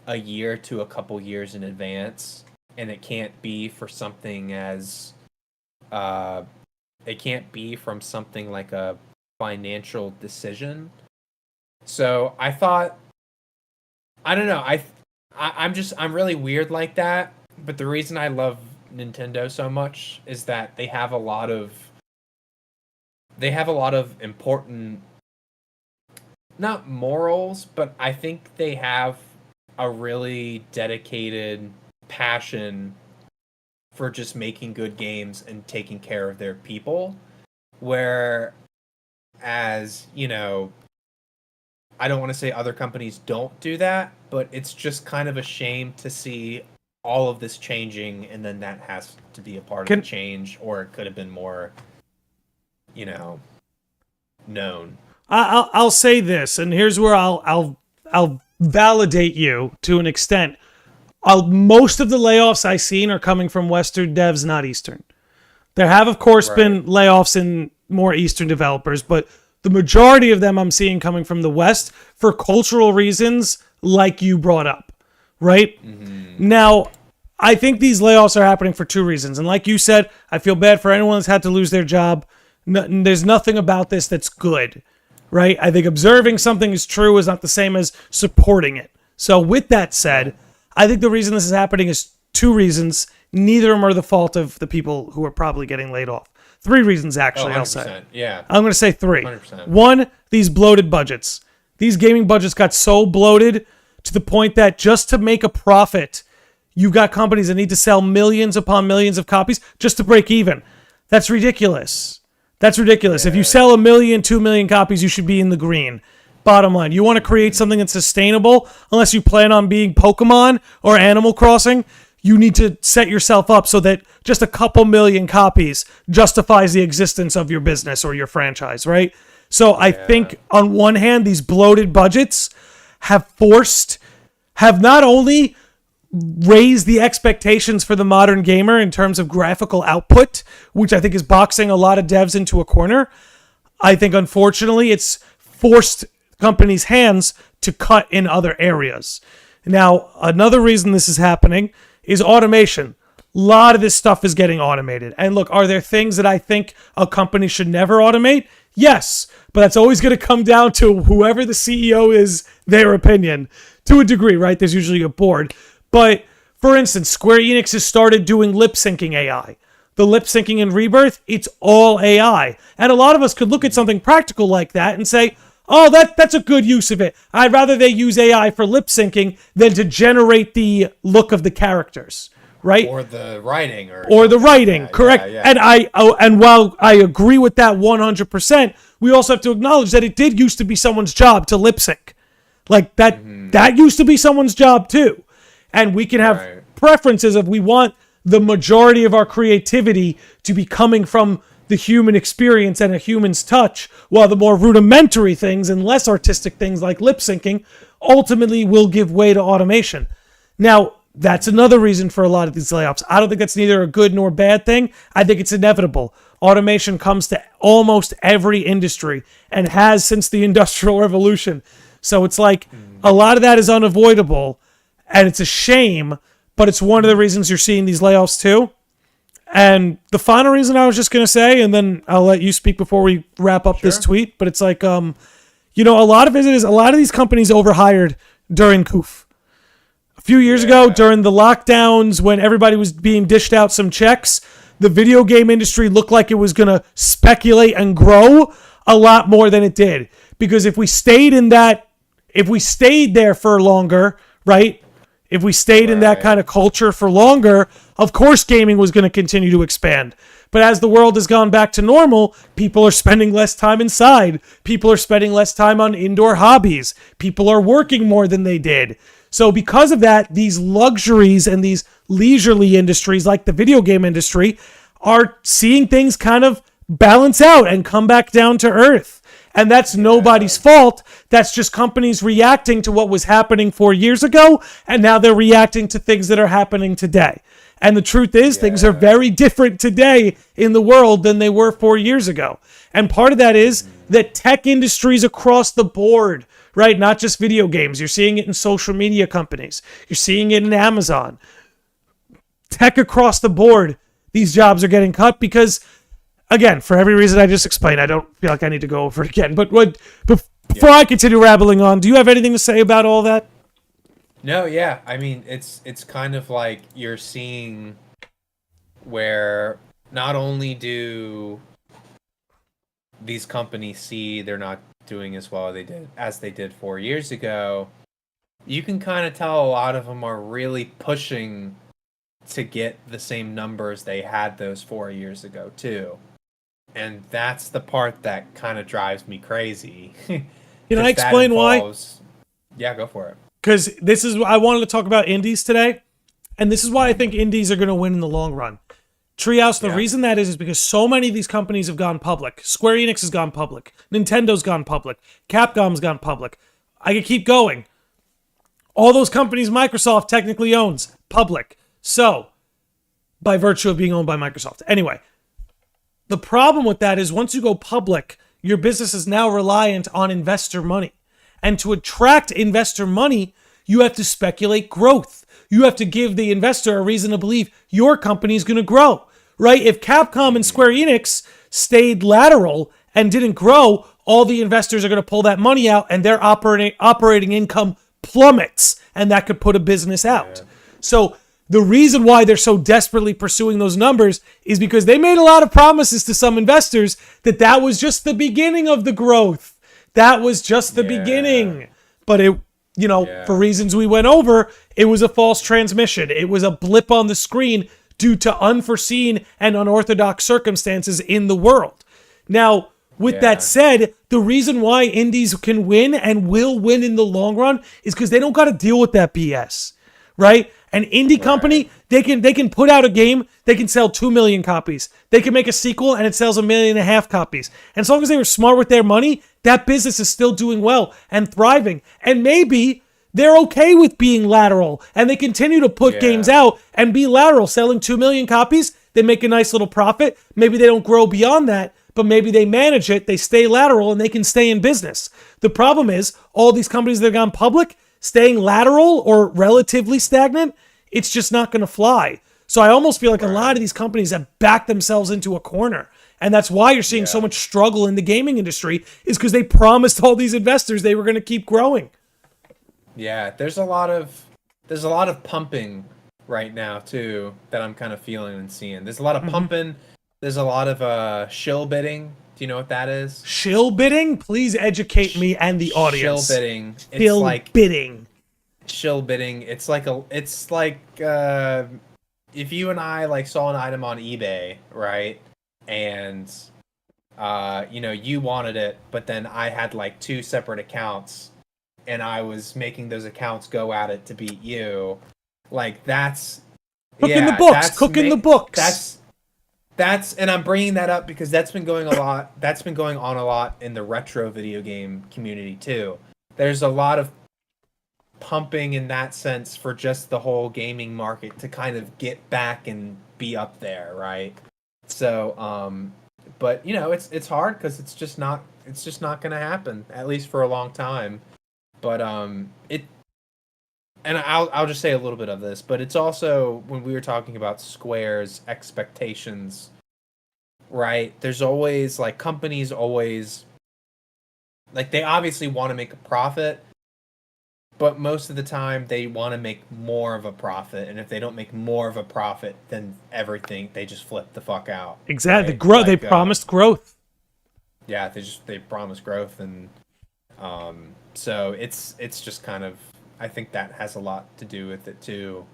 a year to a couple years in advance, and it can't be for something as it can't be from something like a financial decision. So I thought, I don't know, I'm really weird like that. But the reason I love Nintendo so much is that they have a lot of important, not morals, but I think they have a really dedicated passion for just making good games and taking care of their people. Whereas, I don't want to say other companies don't do that, but it's just kind of a shame to see all of this changing, and then that has to be a part of the change, or it could have been more, known. I'll say this, and here's where I'll validate you to an extent. Most of the layoffs I've seen are coming from Western devs, not Eastern. There have, of course, been layoffs in more Eastern developers, but the majority of them I'm seeing coming from the West for cultural reasons, like you brought up, right? Mm-hmm. Now, I think these layoffs are happening for 2 reasons. And like you said, I feel bad for anyone that's had to lose their job. There's nothing about this that's good, right? I think observing something is true is not the same as supporting it. So with that said, I think the reason this is happening is 2 reasons. Neither of them are the fault of the people who are probably getting laid off. 3 reasons, actually, I'll say. Yeah. I'm going to say 3. 100%. 1, these bloated budgets. These gaming budgets got so bloated to the point that just to make a profit, you've got companies that need to sell millions upon millions of copies just to break even. That's ridiculous. Yeah. If you sell 1 million, 2 million copies, you should be in the green. Bottom line, you want to create something that's sustainable, unless you plan on being Pokemon or Animal Crossing, you need to set yourself up so that just a couple million copies justifies the existence of your business or your franchise, right? So I think on one hand, these bloated budgets have not only raised the expectations for the modern gamer in terms of graphical output, which I think is boxing a lot of devs into a corner. I think, unfortunately, it's forced companies' hands to cut in other areas. Now, another reason this is happening is automation. A lot of this stuff is getting automated. And look, are there things that I think a company should never automate? Yes, but that's always going to come down to whoever the CEO is, their opinion, to a degree, right? There's usually a board. But for instance, Square Enix has started doing lip syncing AI. The lip syncing in Rebirth, it's all AI. And a lot of us could look at something practical like that and say, oh, that's a good use of it. I'd rather they use AI for lip syncing than to generate the look of the characters, right? Or the writing. Or the writing, correct. Yeah. And while I agree with that 100%, we also have to acknowledge that it did used to be someone's job to lip sync. Like that used to be someone's job too. And we can have preferences of we want the majority of our creativity to be coming from the human experience and a human's touch, while the more rudimentary things and less artistic things like lip syncing ultimately will give way to automation. Now, that's another reason for a lot of these layoffs. I don't think that's neither a good nor bad thing. I think it's inevitable. Automation comes to almost every industry and has since the Industrial Revolution. So it's like a lot of that is unavoidable, and it's a shame, but it's one of the reasons you're seeing these layoffs too. And the final reason I was just going to say, and then I'll let you speak before we wrap up this tweet, but it's like, a lot of it is a lot of these companies overhired during COOF. A few years ago, during the lockdowns, when everybody was being dished out some checks, the video game industry looked like it was going to speculate and grow a lot more than it did. Because if we stayed there for longer, right? If we stayed in that kind of culture for longer, of course gaming was going to continue to expand. But as the world has gone back to normal, people are spending less time inside. People are spending less time on indoor hobbies. People are working more than they did. So because of that, these luxuries and these leisurely industries like the video game industry are seeing things kind of balance out and come back down to earth. And that's nobody's fault. That's just companies reacting to what was happening 4 years ago, and now they're reacting to things that are happening today. And the truth is, things are very different today in the world than they were 4 years ago. And part of that is that tech industries across the board, right? Not just video games. You're seeing it in social media companies. You're seeing it in Amazon. Tech across the board, these jobs are getting cut because, again, for every reason I just explained, I don't feel like I need to go over it again. But before I continue rambling on, do you have anything to say about all that? No, yeah. I mean, it's kind of like you're seeing where not only do these companies see they're not doing as well as they did 4 years ago, you can kind of tell a lot of them are really pushing to get the same numbers they had those 4 years ago too. And that's the part that kind of drives me crazy. Can I explain why? Yeah, go for it. Because I wanted to talk about indies today, and this is why I think indies are going to win in the long run. Treehouse, the reason that is because so many of these companies have gone public. Square Enix has gone public. Nintendo's gone public. Capcom's gone public. I could keep going. All those companies Microsoft technically owns, public. So, by virtue of being owned by Microsoft. Anyway, the problem with that is once you go public, your business is now reliant on investor money. And to attract investor money, you have to speculate growth. You have to give the investor a reason to believe your company is going to grow, right? If Capcom and Square Enix stayed lateral and didn't grow, all the investors are going to pull that money out and their operating income plummets, and that could put a business out. So the reason why they're so desperately pursuing those numbers is because they made a lot of promises to some investors that was just the beginning of the growth. That was just the beginning. But for reasons we went over, it was a false transmission. It was a blip on the screen due to unforeseen and unorthodox circumstances in the world. Now, with that said, the reason why indies can win and will win in the long run is because they don't got to deal with that BS, right? An indie company, they can put out a game, they can sell 2 million copies. They can make a sequel and it sells 1.5 million copies. And as long as they were smart with their money, that business is still doing well and thriving. And maybe they're okay with being lateral and they continue to put games out and be lateral, selling 2 million copies. They make a nice little profit. Maybe they don't grow beyond that, but maybe they manage it, they stay lateral, and they can stay in business. The problem is all these companies that have gone public, staying lateral or relatively stagnant, it's just not going to fly. So I almost feel like a lot of these companies have backed themselves into a corner. And that's why you're seeing so much struggle in the gaming industry, is because they promised all these investors they were going to keep growing. Yeah, there's a lot of pumping right now too that I'm kind of feeling and seeing. There's a lot of pumping. There's a lot of shill bidding. Do you know what that is? Shill bidding? Please educate me and the audience. Shill bidding. It's Shill like bidding. Shill bidding. It's like if you and I like saw an item on eBay, right? And you wanted it, but then I had like 2 separate accounts and I was making those accounts go at it to beat you. Like that's cooking the books. That's and I'm bringing that up because that's been going on a lot in the retro video game community too. There's a lot of pumping in that sense for just the whole gaming market to kind of get back and be up there, right? So but it's hard because it's just not going to happen, at least for a long time. But I'll just say a little bit of this, but it's also when we were talking about Square's expectations, right? There's always like companies always like they obviously want to make a profit, but most of the time they want to make more of a profit, and if they don't make more of a profit than everything, they just flip the fuck out. Exactly. Right? They promised growth. Yeah, they promised growth, and so it's just kind of, I think that has a lot to do with it too,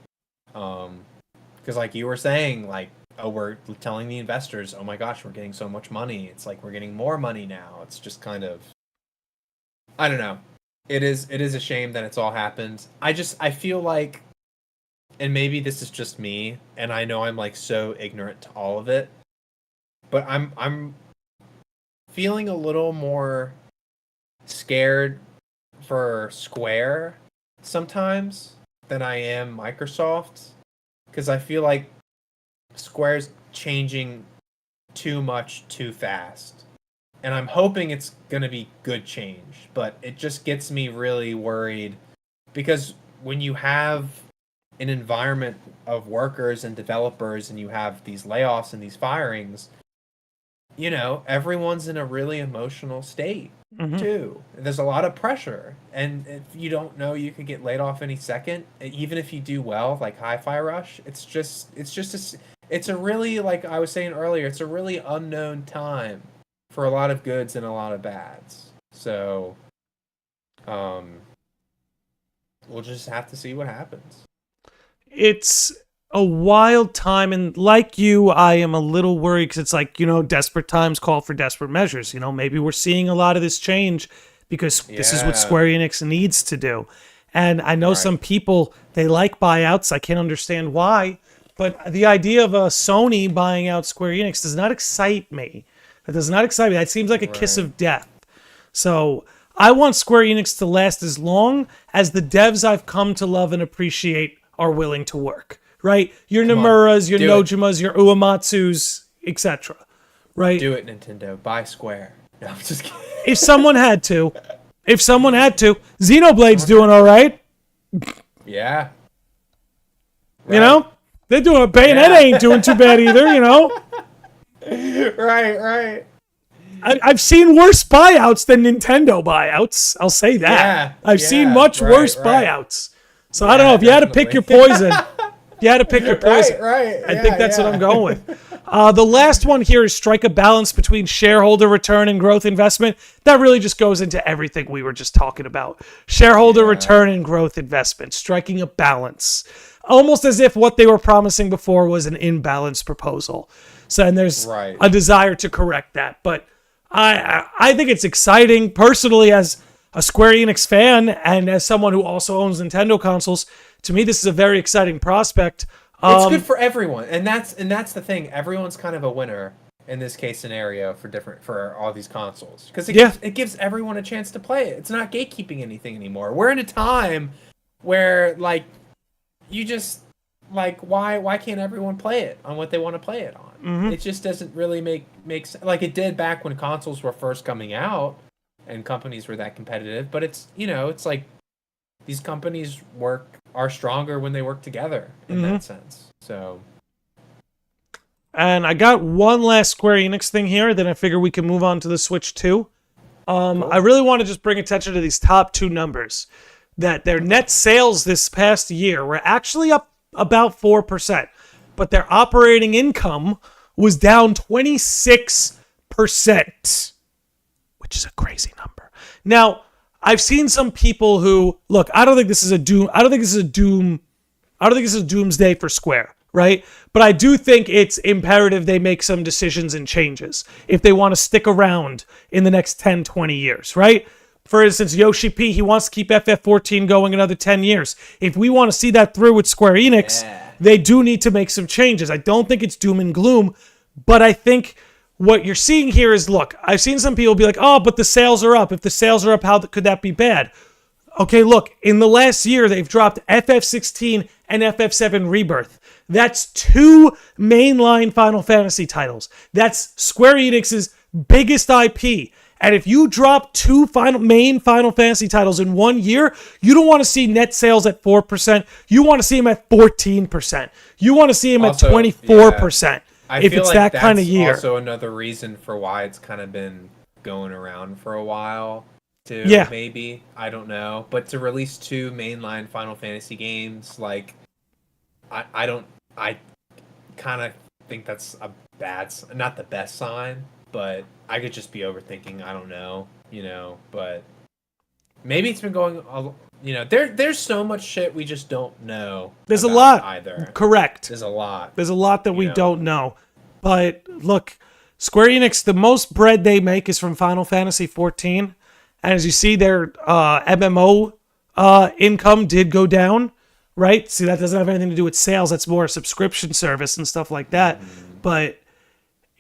because like you were saying, like, oh, we're telling the investors, oh my gosh, we're getting so much money. It's like we're getting more money now. It's just kind of, I don't know. It is a shame that it's all happened. I feel like, and maybe this is just me, and I know I'm like so ignorant to all of it, but I'm feeling a little more scared for Square sometimes than I am Microsoft, because I feel like Square's changing too much too fast. And I'm hoping it's going to be good change, but it just gets me really worried because when you have an environment of workers and developers and you have these layoffs and these firings, everyone's in a really emotional state too. There's a lot of pressure. And if you don't know, you could get laid off any second. Even if you do well, like Hi-Fi Rush, it's a really, like I was saying earlier, it's a really unknown time for a lot of goods and a lot of bads. So, we'll just have to see what happens. It's a wild time, and like you, I am a little worried because it's like, desperate times call for desperate measures. Maybe we're seeing a lot of this change because this is what Square Enix needs to do. And I know some people, they like buyouts. I can't understand why, but the idea of a Sony buying out Square Enix does not excite me. It does not excite me. That seems like a kiss of death. So I want Square Enix to last as long as the devs I've come to love and appreciate are willing to work. Right? Your Nomura's, your Nojimas, your Uematsu's, etc. Right? Do it, Nintendo. Buy Square. No, I'm just kidding. If someone had to. Xenoblade's doing all right. Yeah. They're doing it. Bayonetta ain't doing too bad either, Right. I've seen worse buyouts than Nintendo buyouts. I'll say that. Yeah, I've seen much worse buyouts. So I don't know if you had to pick your poison. Right. I think that's what I'm going with. The last one here is strike a balance between shareholder return and growth investment. That really just goes into everything we were just talking about. Shareholder return and growth investment, striking a balance. Almost as if what they were promising before was an imbalanced proposal. So, and there's a desire to correct that. But I think it's exciting. Personally, as a Square Enix fan and as someone who also owns Nintendo consoles, to me, this is a very exciting prospect. It's good for everyone, and that's the thing. Everyone's kind of a winner in this case scenario for all these consoles because it gives everyone a chance to play it. It's not gatekeeping anything anymore. We're in a time where like you just like why can't everyone play it on what they want to play it on? It just doesn't really make sense. Like it did back when consoles were first coming out and companies were that competitive. But it's it's like these companies are stronger when they work together in that sense. So, and I got one last Square Enix thing here, then I figure we can move on to the Switch 2. Cool. I really want to just bring attention to these top two numbers. That their net sales this past year were actually up about 4%, but their operating income was down 26%, which is a crazy number. Now, I've seen some people who look. I don't think this is a doomsday for Square, right? But I do think it's imperative they make some decisions and changes if they want to stick around in the next 10, 20 years, right? For instance, Yoshi P, he wants to keep FF14 going another 10 years. If we want to see that through with Square Enix, they do need to make some changes. I don't think it's doom and gloom, but I think what you're seeing here is, look, I've seen some people be like, oh, but the sales are up. If the sales are up, how could that be bad? Okay, look, in the last year, they've dropped FF16 and FF7 Rebirth. That's two mainline Final Fantasy titles. That's Square Enix's biggest IP. And if you drop two main Final Fantasy titles in 1 year, you don't want to see net sales at 4%. You want to see them at 14%. You want to see them also, at 24%. I if feel it's like that that's kind of year. Also, another reason for why it's kind of been going around for a while, too. Yeah. Maybe, I don't know. But to release two mainline Final Fantasy games, like, I kind of think that's not the best sign. But I could just be overthinking. I don't know, but maybe it's been going, there's so much shit we just don't know. There's a lot. Either. Correct. There's a lot. There's a lot that we don't know. But look, Square Enix, the most bread they make is from Final Fantasy 14. And as you see, their MMO income did go down, right? See, that doesn't have anything to do with sales. That's more a subscription service and stuff like that. But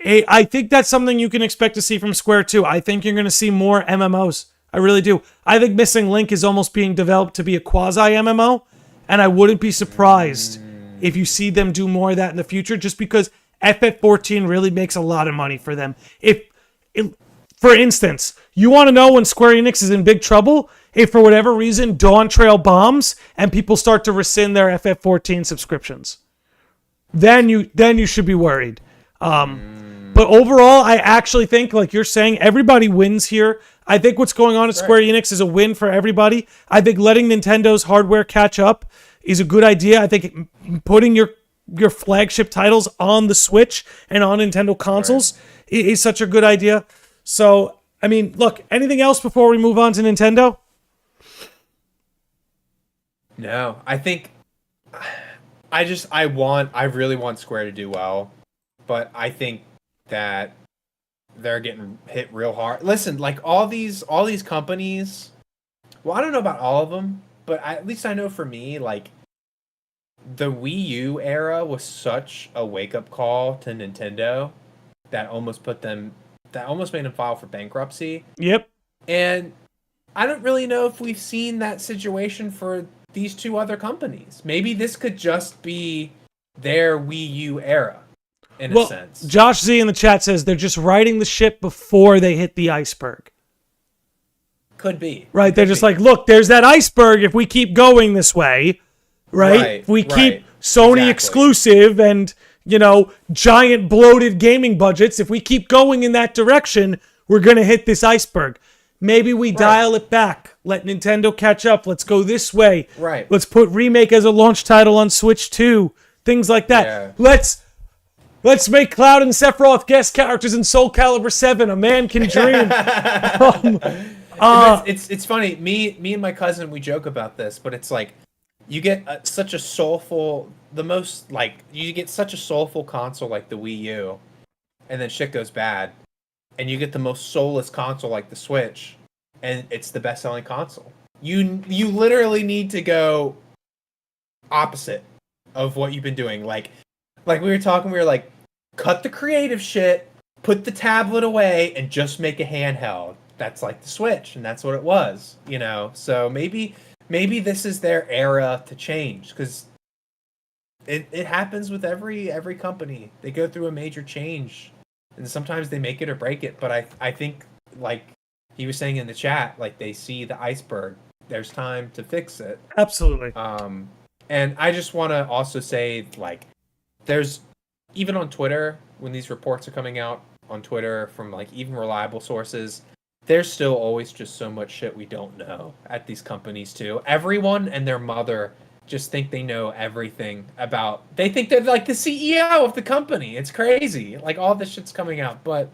I think that's something you can expect to see from Square too. I think you're going to see more MMOs. I really do. I think Missing Link is almost being developed to be a quasi-MMO, and I wouldn't be surprised if you see them do more of that in the future, just because FF14 really makes a lot of money for them. For instance, you want to know when Square Enix is in big trouble? If for whatever reason Dawn Trail bombs and people start to rescind their FF14 subscriptions, then you should be worried. But overall, I actually think, like you're saying, everybody wins here. I think what's going on at Square Enix is a win for everybody. I think letting Nintendo's hardware catch up is a good idea. I think putting your flagship titles on the Switch and on Nintendo consoles is such a good idea. So, I mean, look, anything else before we move on to Nintendo? No, I think I really want Square to do well, but I think that they're getting hit real hard. Listen, like all these companies, well, I don't know about all of them, but at least I know for me, like the Wii U era was such a wake-up call to Nintendo that almost made them file for bankruptcy. Yep. And I don't really know if we've seen that situation for these two other companies. Maybe this could just be their Wii U era. In a sense. Josh Z in the chat says they're just riding the ship before they hit the iceberg. Could be. Right, they're just like, look, there's that iceberg if we keep going this way, right? If we keep Sony exclusive and, giant bloated gaming budgets, if we keep going in that direction, we're going to hit this iceberg. Maybe we dial it back. Let Nintendo catch up. Let's go this way. Right. Let's put Remake as a launch title on Switch 2. Things like that. Yeah. Let's make Cloud and Sephiroth guest characters in Soul Calibur 7. A man can dream. It's funny. Me and my cousin, we joke about this, but it's like you get such a soulful console like the Wii U, and then shit goes bad, and you get the most soulless console like the Switch, and it's the best-selling console. You literally need to go opposite of what you've been doing. Like we were talking, we were like, cut the creative shit, put the tablet away, and just make a handheld. That's like the Switch, and that's what it was, So maybe this is their era to change, because it happens with every company. They go through a major change, and sometimes they make it or break it. But I think, like he was saying in the chat, like they see the iceberg there's time to fix it. Absolutely. And I just want to also say, like, there's even on Twitter, when these reports are coming out on Twitter from like even reliable sources, there's still always just so much shit we don't know at these companies too. Everyone and their mother just think they know everything about. They think they're like the CEO of the company. It's crazy. Like all this shit's coming out, but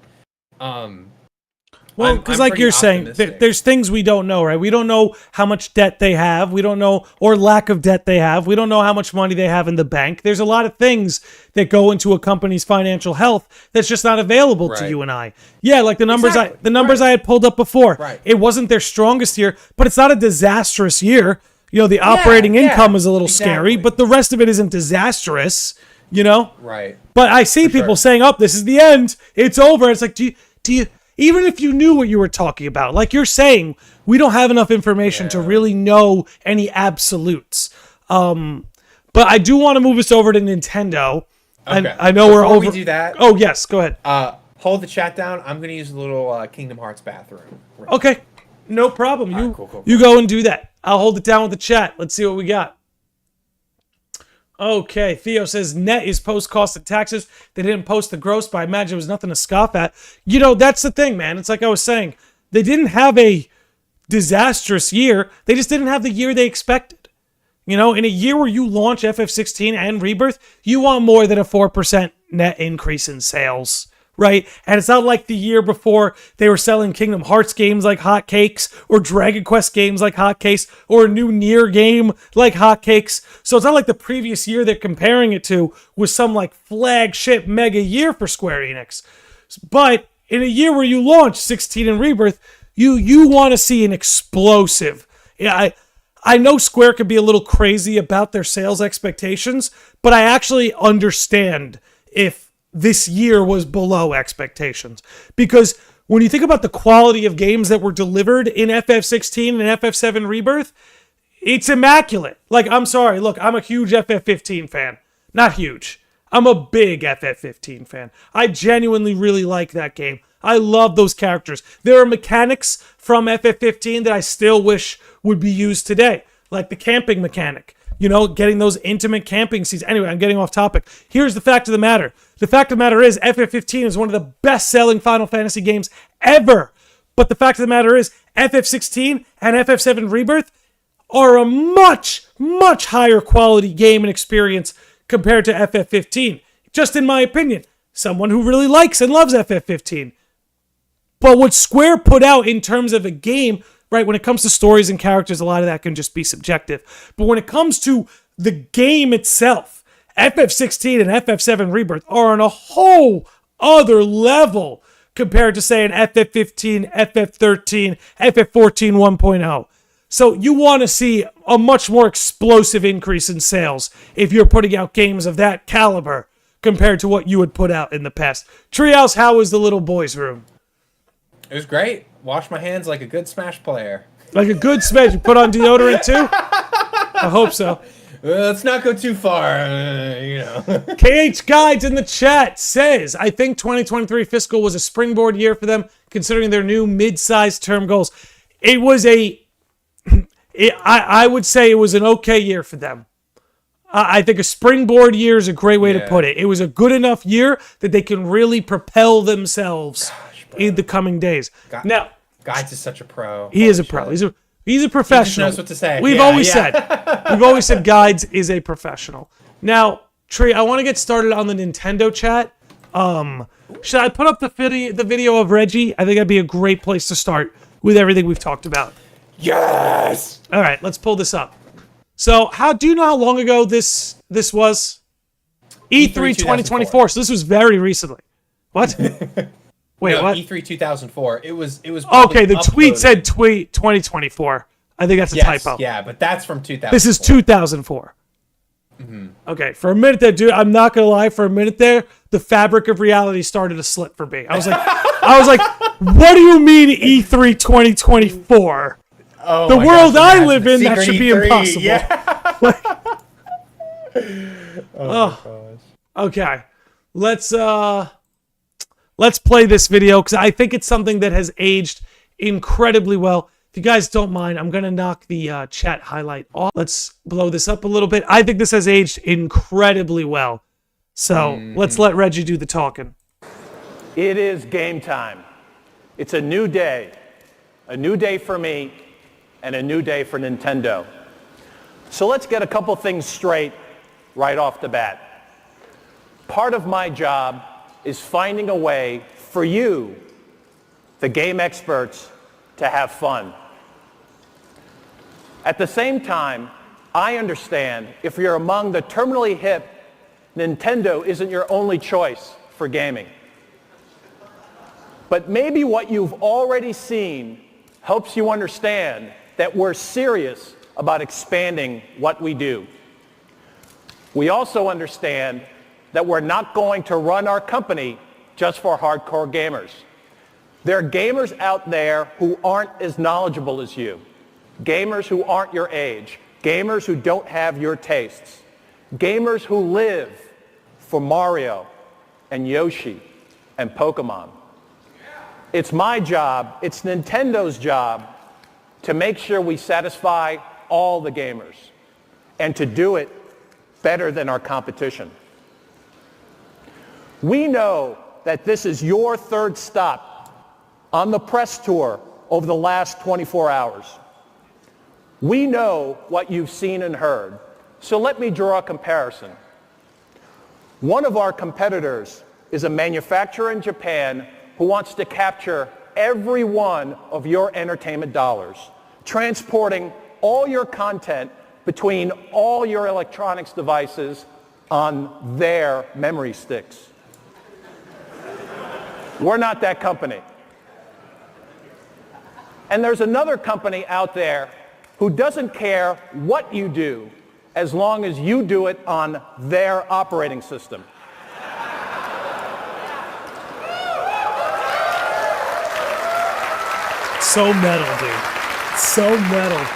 well, because like you're saying, there's things we don't know, right? We don't know how much debt they have. We don't know, or lack of debt they have. We don't know how much money they have in the bank. There's a lot of things that go into a company's financial health that's just not available to you and I. Yeah, like the numbers I had pulled up before. Right. It wasn't their strongest year, but it's not a disastrous year. You know, the operating income is a little scary, but the rest of it isn't disastrous, you know? Right. But I see people saying, oh, this is the end. It's over. It's like, do you even if you knew what you were talking about, like you're saying, we don't have enough information to really know any absolutes. But I do want to move us over to Nintendo. Okay. I know we're over. Before we do that. Oh, yes. Go ahead. Hold the chat down. I'm going to use a little Kingdom Hearts bathroom. Okay. No problem. Cool. You go and do that. I'll hold it down with the chat. Let's see what we got. Okay, Theo says net is post-cost of taxes. They didn't post the gross, but I imagine it was nothing to scoff at. You know, that's the thing, man. It's like I was saying. They didn't have a disastrous year. They just didn't have the year they expected. You know, in a year where you launch FF16 and Rebirth, you want more than a 4% net increase in sales, right? And it's not like the year before they were selling Kingdom Hearts games like hotcakes, or Dragon Quest games like hotcakes, or a new Nier game like hotcakes. So it's not like the previous year they're comparing it to was some like flagship mega year for Square Enix. But in a year where you launch 16 and Rebirth, you want to see an explosive. Yeah, I know Square can be a little crazy about their sales expectations, but I actually understand if this year was below expectations. Because when you think about the quality of games that were delivered in FF16 and FF7 Rebirth, it's immaculate. Like, I'm sorry, look, I'm a huge FF15 fan. Not huge. I'm a big FF15 fan. I genuinely really like that game. I love those characters. There are mechanics from FF15 that I still wish would be used today, like the camping mechanic. You know, getting those intimate camping scenes. Anyway, I'm getting off topic. Here's the fact of the matter. The fact of the matter is FF15 is one of the best-selling Final Fantasy games ever. But the fact of the matter is FF16 and FF7 Rebirth are a much, much higher quality game and experience compared to FF15. Just in my opinion. Someone who really likes and loves FF15. But what Square put out in terms of a game, right, when it comes to stories and characters, a lot of that can just be subjective. But when it comes to the game itself, FF16 and FF7 Rebirth are on a whole other level compared to, say, an FF15, FF13, FF14 1.0. So you want to see a much more explosive increase in sales if you're putting out games of that caliber compared to what you would put out in the past. Treehouse, how was the little boys' room? It was great. Washed my hands like a good Smash player. Like a good Smash? You put on deodorant too? I hope so. Let's not go too far, you know. KH Guides in the chat says, I think 2023 fiscal was a springboard year for them, considering their new mid-sized term goals. It was I would say it was an okay year for them. I think a springboard year is a great way to put it. It was a good enough year that they can really propel themselves in the coming days. Now, Guides is such a pro. He is a pro. He's a professional. He just knows what to say. We've always said Guides is a professional. Now, Trey, I want to get started on the Nintendo chat. Should I put up the video of Reggie? I think that'd be a great place to start with everything we've talked about. Yes. All right, let's pull this up. So, how do you know how long ago this was? E3 2024. So this was very recently. What? Wait, no, what? E3 2004. It was. Okay, the tweet said 2024. I think that's a typo. Yeah, but that's from 2000. This is 2004. Mm-hmm. Okay, for a minute there, dude, I'm not gonna lie. For a minute there, the fabric of reality started to slip for me. I was like, what do you mean E3 2024? Oh, the world I live in, that should be impossible. Yeah. Oh, okay. Let's play this video because I think it's something that has aged incredibly well. If you guys don't mind, I'm going to knock the chat highlight off. Let's blow this up a little bit. I think this has aged incredibly well. So let's let Reggie do the talking. It is game time. It's a new day for me, and a new day for Nintendo. So let's get a couple things straight right off the bat. Part of my job is finding a way for you, the game experts, to have fun. At the same time, I understand if you're among the terminally hip, Nintendo isn't your only choice for gaming. But maybe what you've already seen helps you understand that we're serious about expanding what we do. We also understand that we're not going to run our company just for hardcore gamers. There are gamers out there who aren't as knowledgeable as you, gamers who aren't your age, gamers who don't have your tastes, gamers who live for Mario and Yoshi and Pokemon. It's my job, it's Nintendo's job to make sure we satisfy all the gamers and to do it better than our competition. We know that this is your third stop on the press tour over the last 24 hours. We know what you've seen and heard, so let me draw a comparison. One of our competitors is a manufacturer in Japan who wants to capture every one of your entertainment dollars, transporting all your content between all your electronics devices on their memory sticks. We're not that company. And there's another company out there who doesn't care what you do as long as you do it on their operating system. So metal, dude. So metal.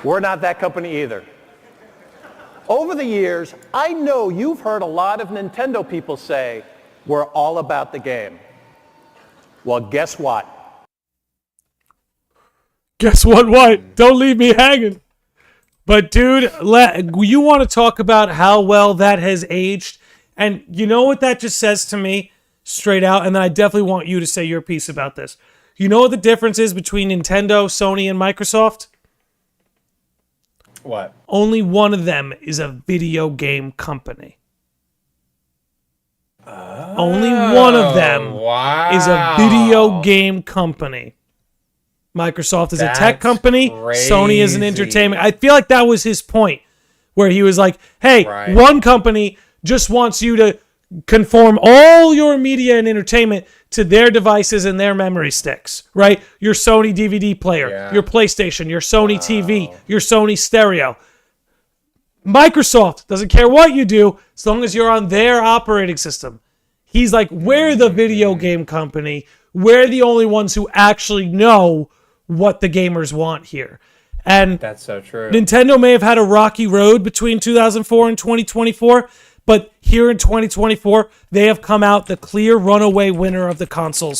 We're not that company either. Over the years, I know you've heard a lot of Nintendo people say, we're all about the game. Well, guess what? Guess what? Don't leave me hanging. But dude, you want to talk about how well that has aged? And you know what that just says to me straight out? And then I definitely want you to say your piece about this. You know what the difference is between Nintendo, Sony, and Microsoft? What? Only one of them is a video game company. Only one of them is a video game company. Microsoft is a tech company. Crazy. Sony is an entertainment. I feel like that was his point, where he was like, hey, Right. One company just wants you to conform all your media and entertainment to their devices and their memory sticks, right? Your Sony DVD player, your PlayStation, your Sony TV, your Sony stereo. Microsoft doesn't care what you do as long as you're on their operating system. He's like, we're the video game company. We're the only ones who actually know what the gamers want here. And That's so true. Nintendo may have had a rocky road between 2004 and 2024, but here in 2024, they have come out the clear runaway winner of the console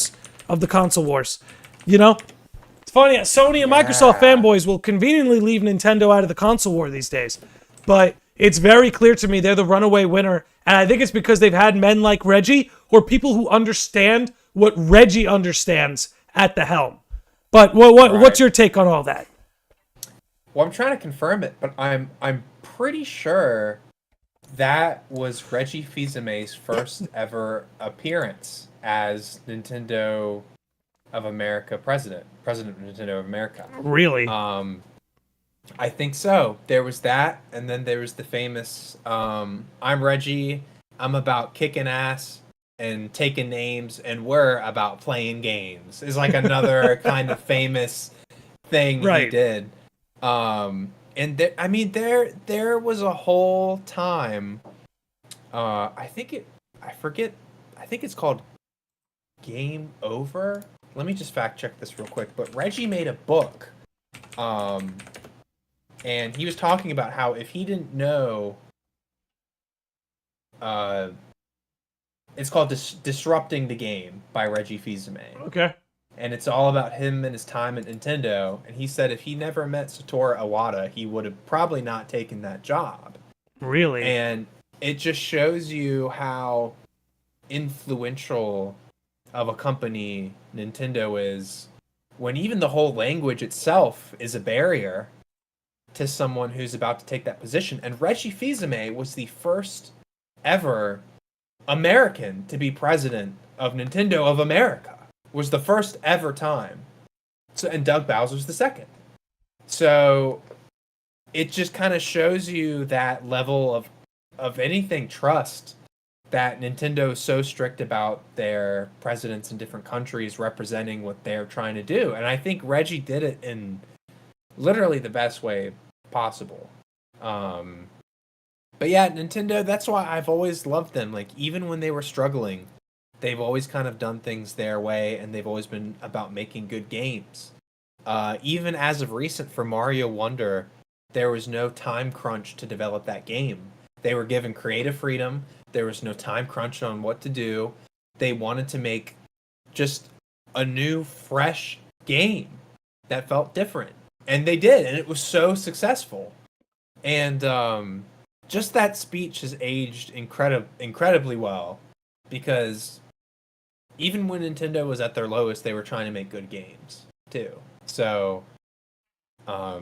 wars. You know? It's funny, Sony and Microsoft fanboys will conveniently leave Nintendo out of the console war these days. But it's very clear to me they're the runaway winner. And I think it's because they've had men like Reggie or people who understand what Reggie understands at the helm. But what's your take on all that? Well, I'm trying to confirm it, but I'm pretty sure that was Reggie Fils-Aimé's first ever appearance as Nintendo of America president of Nintendo of America. Really? I think so. There was that, and then there was the famous I'm Reggie, I'm about kicking ass and taking names, and we're about playing games. Is like another kind of famous thing he did. And there was a whole time. I think it's called Game Over. Let me just fact check this real quick. But Reggie made a book, and he was talking about how if he didn't know, it's called Disrupting the Game by Reggie Fils-Aimé. Okay. and it's all about him and his time at Nintendo. And he said if he never met Satoru Iwata, he would have probably not taken that job. Really? And it just shows you how influential of a company Nintendo is, when even the whole language itself is a barrier to someone who's about to take that position. And Reggie Fils-Aimé was the first ever American to be president of Nintendo of America. Was the first ever time. So, and Doug Bowser's the second. So it just kind of shows you that level of anything trust that Nintendo is so strict about their presidents in different countries representing what they're trying to do. And I think Reggie did it in literally the best way possible. But yeah, Nintendo, that's why I've always loved them. Like, even when they were struggling, they've always kind of done things their way, and they've always been about making good games. Even as of recent, for Mario Wonder, there was no time crunch to develop that game. They were given creative freedom. There was no time crunch on what to do. They wanted to make just a new, fresh game that felt different. And they did, and it was so successful. And just that speech has aged incredibly well, because even when Nintendo was at their lowest, they were trying to make good games, too. So, well,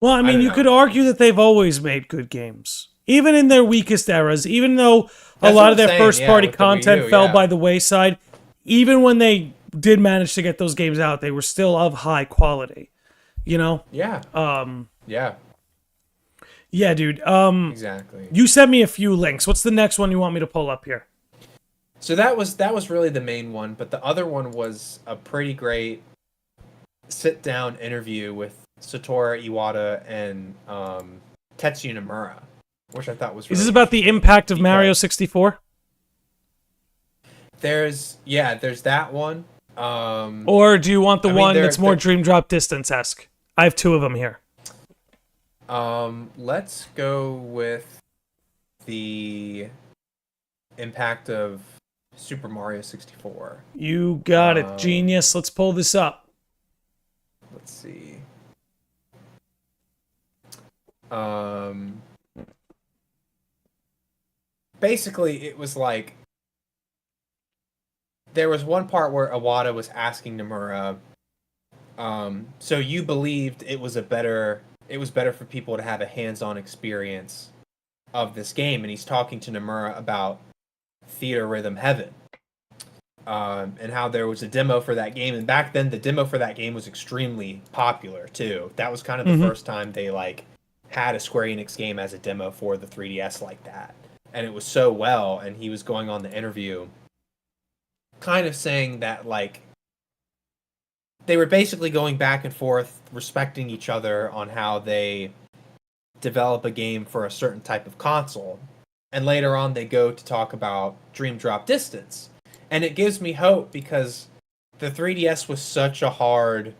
I mean, you could argue that they've always made good games. Even in their weakest eras, even though a lot of their first-party content fell by the wayside, even when they did manage to get those games out, they were still of high quality, you know? Yeah. Yeah. Yeah, dude. Exactly. You sent me a few links. What's the next one you want me to pull up here? So that was really the main one, but the other one was a pretty great sit-down interview with Satoru Iwata and Tetsuya Nomura, which I thought was really Is this about the impact of Mario 64? There's that one. Or do you want the one that's more Dream Drop Distance-esque? I have two of them here. Let's go with the impact of Super Mario 64. You got it, genius. Let's pull this up. Let's see. Basically, it was like there was one part where Iwata was asking Nomura, so you believed it was better for people to have a hands-on experience of this game, and he's talking to Nomura about Theater Rhythm Heaven, and how there was a demo for that game, and back then the demo for that game was extremely popular too. That was kind of the first time they had a Square Enix game as a demo for the 3DS like that, and it was so well. And he was going on the interview, kind of saying that they were basically going back and forth, respecting each other on how they develop a game for a certain type of console. And later on, they go to talk about Dream Drop Distance. And it gives me hope, because the 3DS was such a hard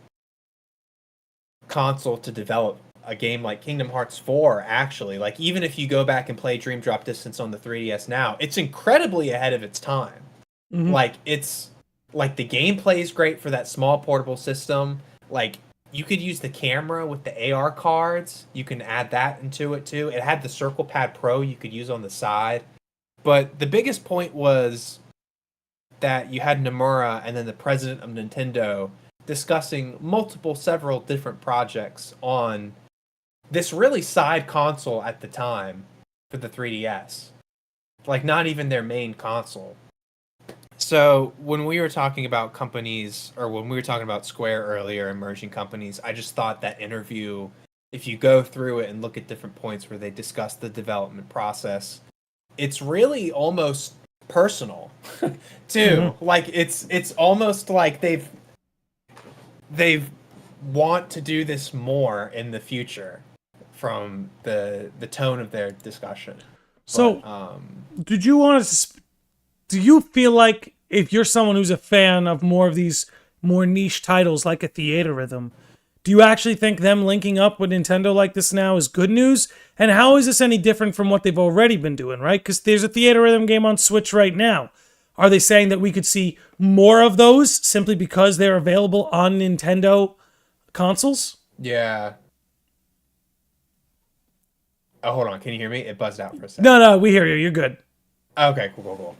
console to develop a game like Kingdom Hearts 4, actually. Like, even if you go back and play Dream Drop Distance on the 3DS now, it's incredibly ahead of its time. Mm-hmm. The gameplay is great for that small portable system. Like, you could use the camera with the AR cards. You can add that into it too. It had the Circle Pad Pro you could use on the side. But the biggest point was that you had Nomura and then the president of Nintendo discussing several different projects on this really side console at the time for the 3DS. Like, not even their main console. So when we were talking about companies, or when we were talking about Square earlier, emerging companies, I just thought that interview, if you go through it and look at different points where they discuss the development process, it's really almost personal too. Mm-hmm. Like, it's almost like they've want to do this more in the future from the tone of their discussion. So, do you feel like, if you're someone who's a fan of more of these more niche titles like a Theater Rhythm, do you actually think them linking up with Nintendo like this now is good news? And how is this any different from what they've already been doing, right? Because there's a Theater Rhythm game on Switch right now. Are they saying that we could see more of those simply because they're available on Nintendo consoles? Yeah. Oh, hold on. Can you hear me? It buzzed out for a second. No, we hear you. You're good. Okay, cool.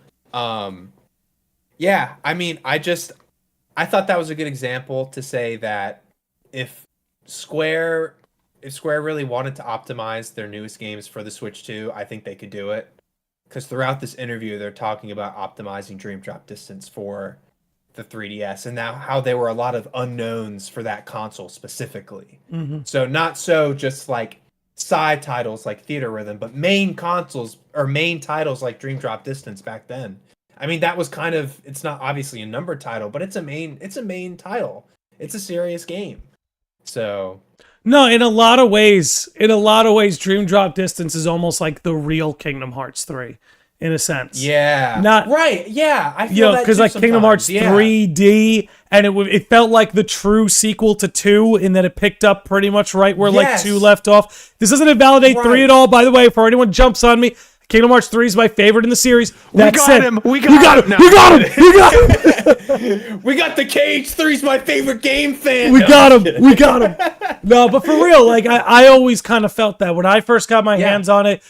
Yeah, I mean, I thought that was a good example to say that if Square really wanted to optimize their newest games for the Switch 2, I think they could do it. Because throughout this interview, they're talking about optimizing Dream Drop Distance for the 3DS, and now how there were a lot of unknowns for that console specifically. Mm-hmm. So not so just like side titles like Theater Rhythm, but main consoles or main titles like Dream Drop Distance back then. I mean, that was kind of, it's not obviously a numbered title, but it's a main title. It's a serious game. So no, in a lot of ways, Dream Drop Distance is almost like the real Kingdom Hearts 3, in a sense. Yeah. Not right. Yeah. I feel that because like Kingdom Hearts 3D, and it felt like the true sequel to 2 in that it picked up pretty much right where like 2 left off. This doesn't invalidate 3 at all, by the way. Before anyone jumps on me, Kingdom Hearts 3 is my favorite in the series. We got him. We got him. We got the Cage 3's my favorite game fan. We got him. No, but for real, like I always kind of felt that when I first got my hands on it,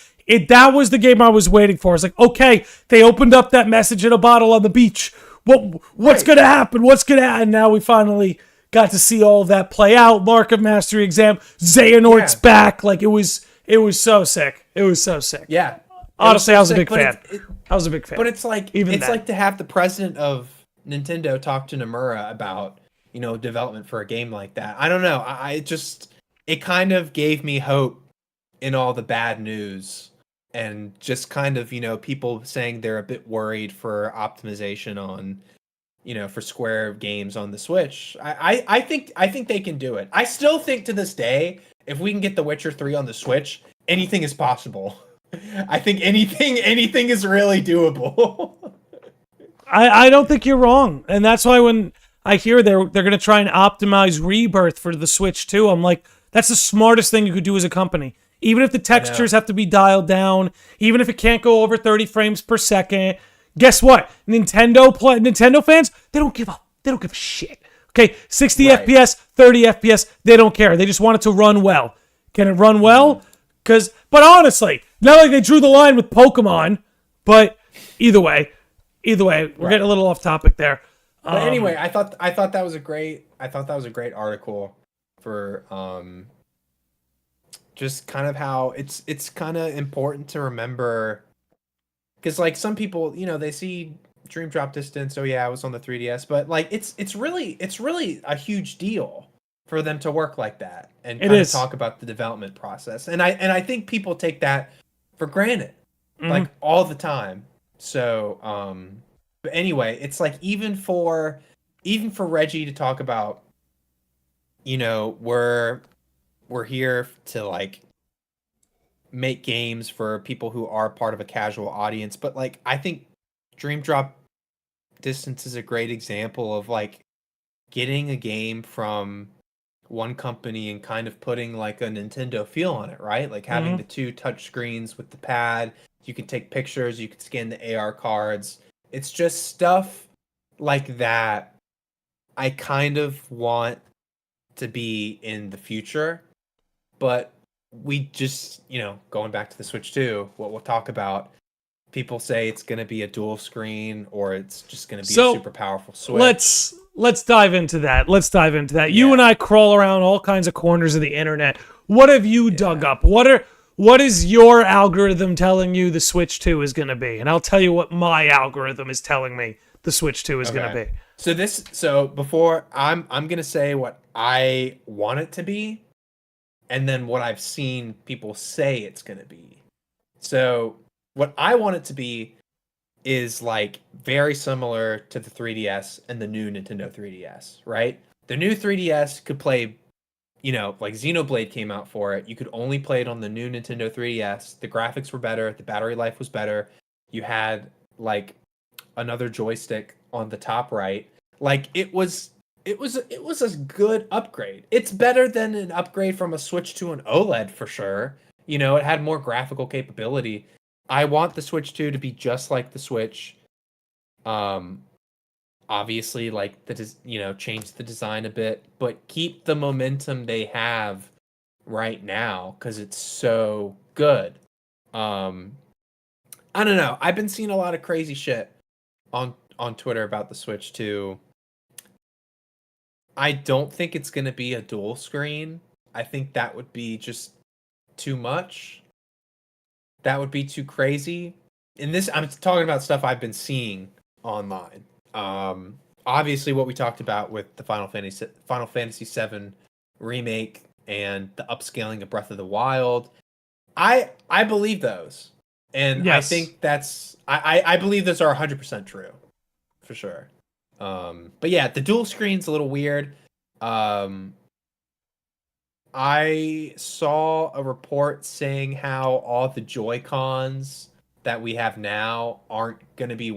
that was the game I was waiting for. I was like, okay, they opened up that message in a bottle on the beach. What's gonna happen? What's gonna happen? Now we finally got to see all of that play out. Mark of Mastery exam. Xehanort's back. Like it was so sick. It was so sick. Yeah. Honestly, I was a big fan. I was a big fan. But it's like like to have the president of Nintendo talk to Nomura about, development for a game like that. I don't know. It kind of gave me hope in all the bad news, and just kind of, people saying they're a bit worried for optimization on, for Square games on the Switch. I think they can do it. I still think to this day, if we can get The Witcher 3 on the Switch, anything is possible. I think anything is really doable. I don't think you're wrong. And that's why when I hear they're going to try and optimize Rebirth for the Switch 2, I'm like, that's the smartest thing you could do as a company. Even if the textures have to be dialed down, even if it can't go over 30 frames per second, guess what? Nintendo fans, they don't give up. They don't give a shit. Okay, 60 FPS, 30 FPS, they don't care. They just want it to run well. Can it run well? But honestly, not like they drew the line with Pokemon, but either way, we're getting a little off topic there. But anyway, I thought that was a great article for just kind of how it's kind of important to remember, because like some people, they see Dream Drop Distance, oh yeah, I was on the 3DS, but like it's really a huge deal for them to work like that and kind of talk about the development process. And I think people take that for granted, like all the time. So, but anyway, it's like even for Reggie to talk about, we're here to like make games for people who are part of a casual audience. But like, I think Dream Drop Distance is a great example of like getting a game from one company and kind of putting like a Nintendo feel on it, right? Like having the 2 touch screens with the pad, you can take pictures, you can scan the AR cards. It's just stuff like that I kind of want to be in the future, but we just, going back to the Switch 2, what we'll talk about, people say it's going to be a dual screen or it's just going to be a super powerful Switch. Let's dive into that. Yeah. You and I crawl around all kinds of corners of the internet. What have you dug up? What is your algorithm telling you the Switch 2 is going to be? And I'll tell you what my algorithm is telling me the Switch 2 is going to be. So before I'm going to say what I want it to be, and then what I've seen people say it's going to be. So what I want it to be is like very similar to the 3DS and the new Nintendo 3DS, right? The new 3DS could play, like Xenoblade came out for it. You could only play it on the new Nintendo 3DS. The graphics were better. The battery life was better. You had like another joystick on the top right. Like it was a good upgrade. It's better than an upgrade from a Switch to an OLED for sure. It had more graphical capability. I want the Switch 2 to be just like the Switch. Obviously, like change the design a bit, but keep the momentum they have right now because it's so good. I don't know. I've been seeing a lot of crazy shit on Twitter about the Switch 2. I don't think it's going to be a dual screen. I think that would be just too much. That would be too crazy. In this, I'm talking about stuff I've been seeing online. Obviously, what we talked about with the Final Fantasy VII remake and the upscaling of Breath of the Wild, I believe those, and Yes. I think that's I believe those are 100% true, for sure. But yeah, the dual screen's a little weird. I saw a report saying how all the Joy-Cons that we have now aren't going to be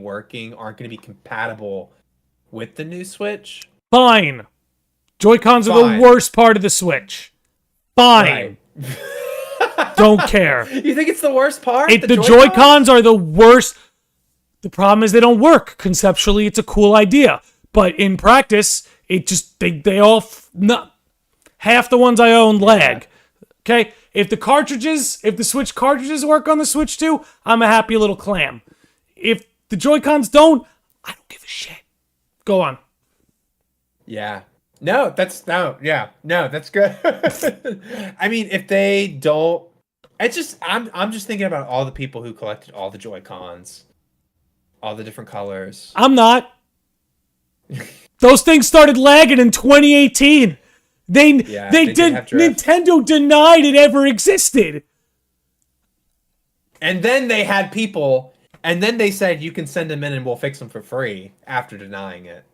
compatible with the new Switch. Fine. Joy-Cons are the worst part of the Switch. Fine. Right. Don't care. You think it's the worst part? The Joy-Cons are the worst. The problem is they don't work. Conceptually, it's a cool idea. But in practice, it just, they all, half the ones I own lag. Okay? If the Switch cartridges work on the Switch 2, I'm a happy little clam. If the Joy-Cons don't, I don't give a shit. Go on. Yeah. No, that's good. I mean, if they don't, it's just, I'm just thinking about all the people who collected all the Joy-Cons, all the different colors. I'm not. Those things started lagging in 2018. They did. Nintendo denied it ever existed. And then they had people, and then they said you can send them in and we'll fix them for free after denying it,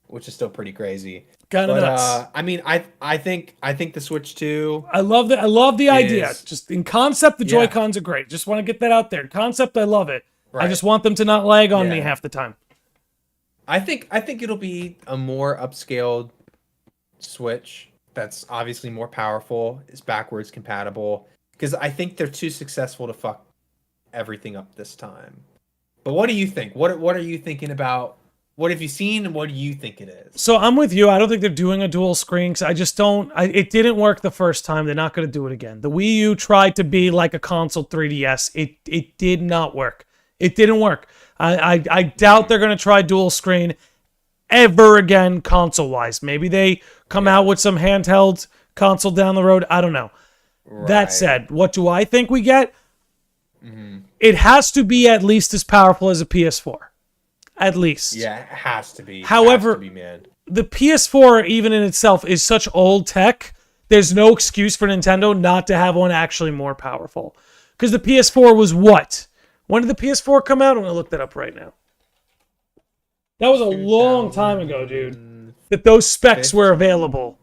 which is still pretty crazy. Kind of nuts. I mean, I think the Switch 2. I love the idea. Just in concept, the Joy-Cons are great. Just want to get that out there. In concept, I love it. Right. I just want them to not lag on me half the time. I think it'll be a more upscaled Switch that's obviously more powerful, is backwards compatible, because I think they're too successful to fuck everything up this time. But what do you think? What are you thinking about? What have you seen, and what do you think it is? So I'm with you. I don't think they're doing a dual screen, because I just don't. It didn't work the first time. They're not going to do it again. The Wii U tried to be like a console 3DS. It did not work. It didn't work. I doubt they're going to try dual screen ever again console-wise. Maybe they come out with some handheld console down the road. I don't know. Right. That said, what do I think we get? Mm-hmm. It has to be at least as powerful as a PS4. At least. Yeah, it has to be. However, the PS4, even in itself, is such old tech, there's no excuse for Nintendo not to have one actually more powerful. Because the PS4 was what? When did the PS4 come out? I'm going to look that up right now. That was a long time ago, dude. That those specs were available.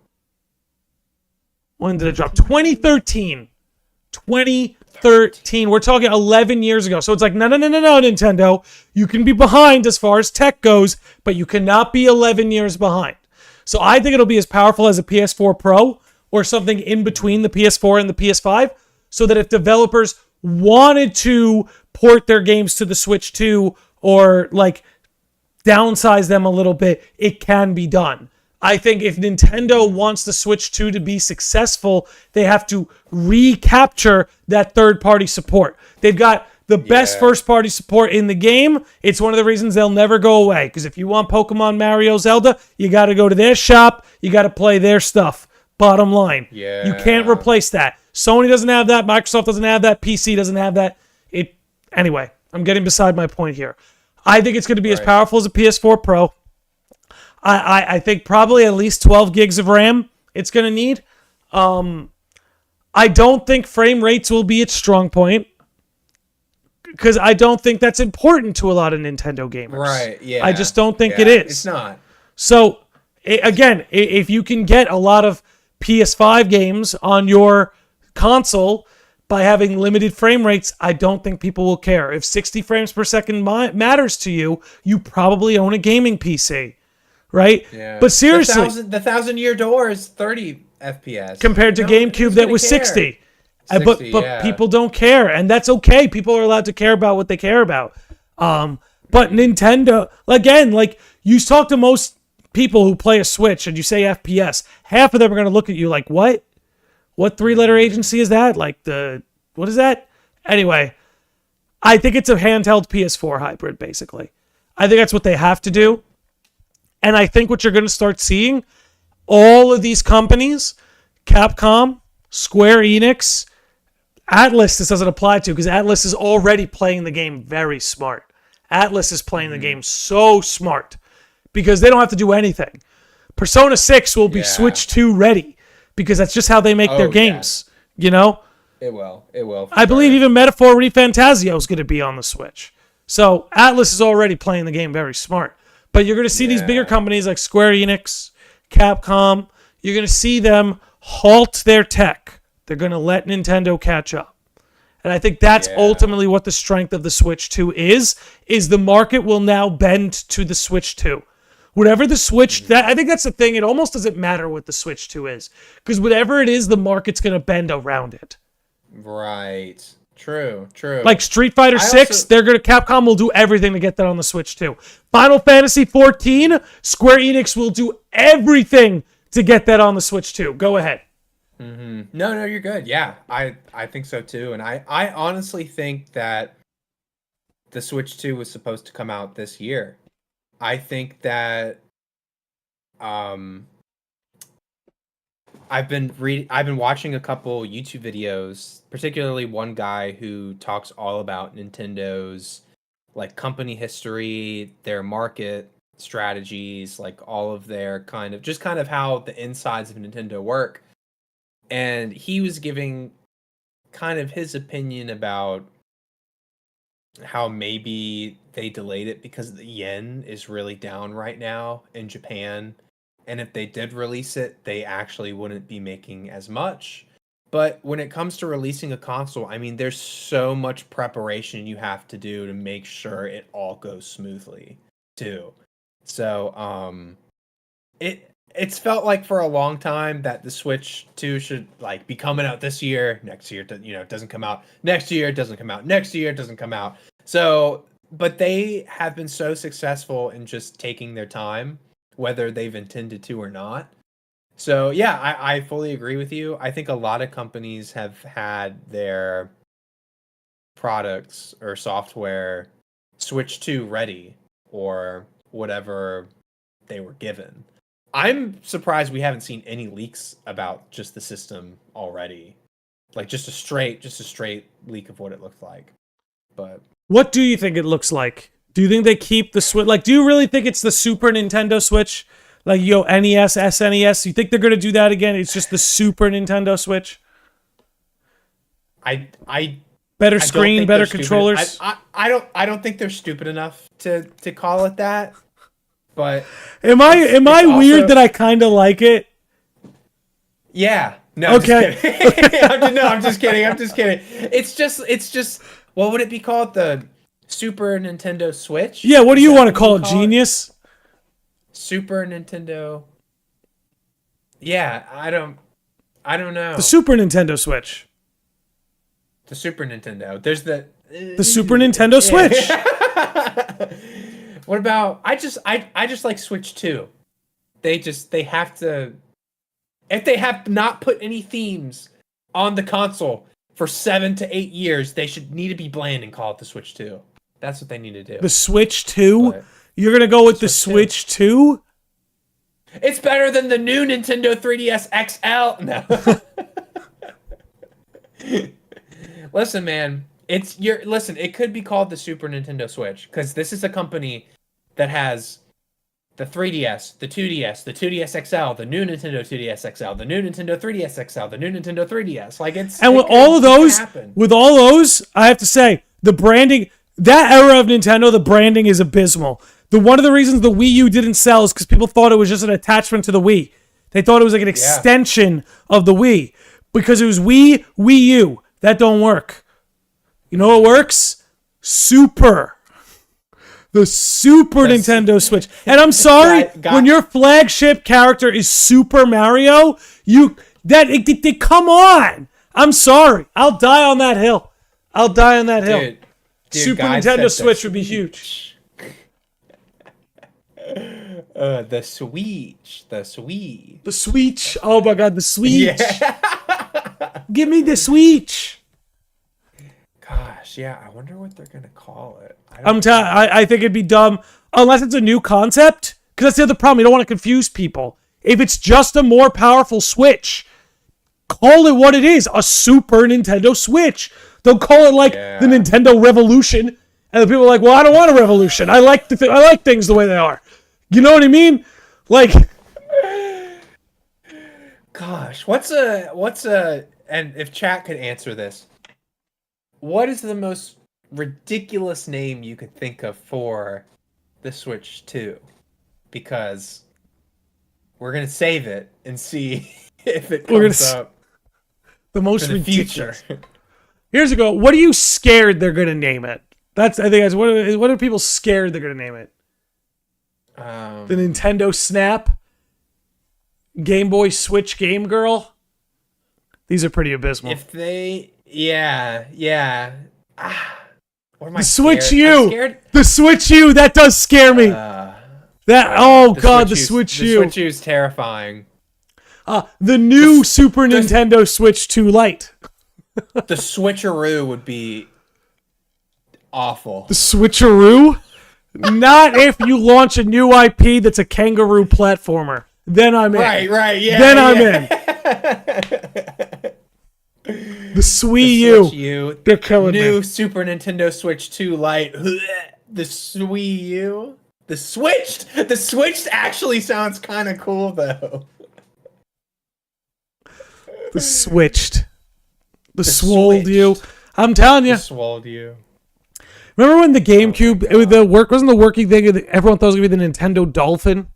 When did it drop? 2013. 2013. We're talking 11 years ago. So it's like, no, Nintendo. You can be behind as far as tech goes, but you cannot be 11 years behind. So I think it'll be as powerful as a PS4 Pro or something in between the PS4 and the PS5, so that if developers wanted to port their games to the Switch 2 or like downsize them a little bit, it can be done. I think if Nintendo wants the Switch 2 to be successful, they have to recapture that third-party support. They've got the best first-party support in the game. It's one of the reasons they'll never go away. Because if you want Pokemon, Mario, Zelda, you got to go to their shop. You got to play their stuff. Bottom line. Yeah. You can't replace that. Sony doesn't have that. Microsoft doesn't have that. PC doesn't have that. Anyway, I'm getting beside my point here. I think it's going to be as powerful as a PS4 Pro. I think probably at least 12 gigs of RAM it's going to need. I don't think frame rates will be its strong point, because I don't think that's important to a lot of Nintendo gamers. Right, yeah. I just don't think it is. It's not. So, again, if you can get a lot of PS5 games on your console by having limited frame rates, I don't think people will care. If 60 frames per second matters to you, you probably own a gaming PC, right? Yeah. But seriously, the 1,000-year door is 30 FPS compared to GameCube that was 60. But people don't care, and that's okay. People are allowed to care about what they care about. But Nintendo, again, like you talk to most people who play a Switch and you say FPS, half of them are going to look at you like, what? What 3-letter agency is that? Like what is that? Anyway, I think it's a handheld PS4 hybrid, basically. I think that's what they have to do. And I think what you're going to start seeing, all of these companies, Capcom, Square Enix, Atlas, this doesn't apply to because Atlas is already playing the game very smart. Atlas is playing the game so smart because they don't have to do anything. Persona 6 will be Switch 2 ready because that's just how they make their games, you know? It will. It will. I believe even Metaphor ReFantazio is going to be on the Switch. So Atlas is already playing the game very smart. But you're going to see these bigger companies like Square Enix, Capcom, you're going to see them halt their tech. They're going to let Nintendo catch up. And I think that's ultimately what the strength of the Switch 2 is the market will now bend to the Switch 2. Whatever the Switch, I think that's the thing. It almost doesn't matter what the Switch 2 is. Because whatever it is, the market's going to bend around it. Right. True. Like Street Fighter 6, Capcom will do everything to get that on the Switch 2. Final Fantasy 14, Square Enix will do everything to get that on the Switch 2. Go ahead. No, you're good. Yeah, I think so too. And I honestly think that the Switch 2 was supposed to come out this year. I think that I've been watching a couple YouTube videos, particularly one guy who talks all about Nintendo's like company history, their market strategies, like all of their kind of how the insides of Nintendo work. And he was giving kind of his opinion about how maybe they delayed it because the yen is really down right now in Japan. And if they did release it, they actually wouldn't be making as much. But when it comes to releasing a console, I mean, there's so much preparation you have to do to make sure it all goes smoothly, too. So, it's felt like for a long time that the Switch 2 should like be coming out this year. Next year, it doesn't come out. Next year, it doesn't come out. Next year, it doesn't come out. So, but they have been so successful in just taking their time, whether they've intended to or not. So, yeah, I fully agree with you. I think a lot of companies have had their products or software Switch 2 ready or whatever they were given. I'm surprised we haven't seen any leaks about just the system already. Like just a straight leak of what it looked like. But what do you think it looks like? Do you think they keep the Switch? Like, do you really think it's the Super Nintendo Switch? Like, NES, SNES? You think they're going to do that again? It's just the Super Nintendo Switch? Better screen, better controllers? I don't think they're stupid enough to call it that. But am I weird that I kind of like it? Yeah. No. Okay. I'm just kidding. It's just. What would it be called? The Super Nintendo Switch? Yeah. What do you want to call it? Genius? Super Nintendo. Yeah. I don't know. The Super Nintendo Switch. The Super Nintendo. There's the Super Nintendo Switch. What about I just like Switch 2. They have to, if they have not put any themes on the console for 7 to 8 years, they should need to be bland and call it the Switch 2. That's what they need to do. The Switch 2? But you're going to go with the Switch 2? It's better than the new Nintendo 3DS XL. No. Listen, man. It could be called the Super Nintendo Switch because this is a company that has the 3DS, the 2DS, the 2DS XL, the new Nintendo 2DS XL, the new Nintendo 3DS XL, the new Nintendo 3DS. Like with all those, I have to say the branding, that era of Nintendo, the branding is abysmal. One of the reasons the Wii U didn't sell is because people thought it was just an attachment to the Wii. They thought it was like an extension of the Wii because it was Wii U. That don't work. You know what works? The Super Nintendo Switch. And I'm sorry, when your flagship character is Super Mario, come on. I'm sorry. I'll die on that hill. Dude, Super Nintendo Switch would be huge. The Switch. The Switch. The Switch. Oh my god, the Switch. Yeah. Give me the Switch. Gosh, yeah. I wonder what they're gonna call it. I think it'd be dumb unless it's a new concept. Because that's the other problem. You don't want to confuse people. If it's just a more powerful Switch, call it what it is. A Super Nintendo Switch. Don't call it like the Nintendo Revolution. And the people are like, well, I don't want a revolution. I like things the way they are. You know what I mean? Like, gosh, what's a and if chat could answer this, what is the most ridiculous name you could think of for the Switch 2? Because we're gonna save it and see if it comes up. The most for the ridiculous. future. Here's a go. What are you scared they're gonna name it? I think that's what are people scared they're gonna name it? The Nintendo Snap, Game Boy Switch Game Girl. These are pretty abysmal. If they, yeah. What am I The Switch scared? U. I'm scared. The Switch U. That does scare me. The Switch U. The Switch U is terrifying. The new Super Nintendo Switch 2 Lite. The Switcheroo would be awful. The Switcheroo? Not if you launch a new IP that's a kangaroo platformer. Then I'm in. Right, yeah. Then I'm in. The Switch U. They're killing New me. Super Nintendo Switch 2 Lite. The Switch U. The Switched actually sounds kind of cool though. The Switched. The Swolled U. I'm telling you. The Swolled U. Remember when the GameCube, wasn't the working thing, everyone thought it was going to be the Nintendo Dolphin?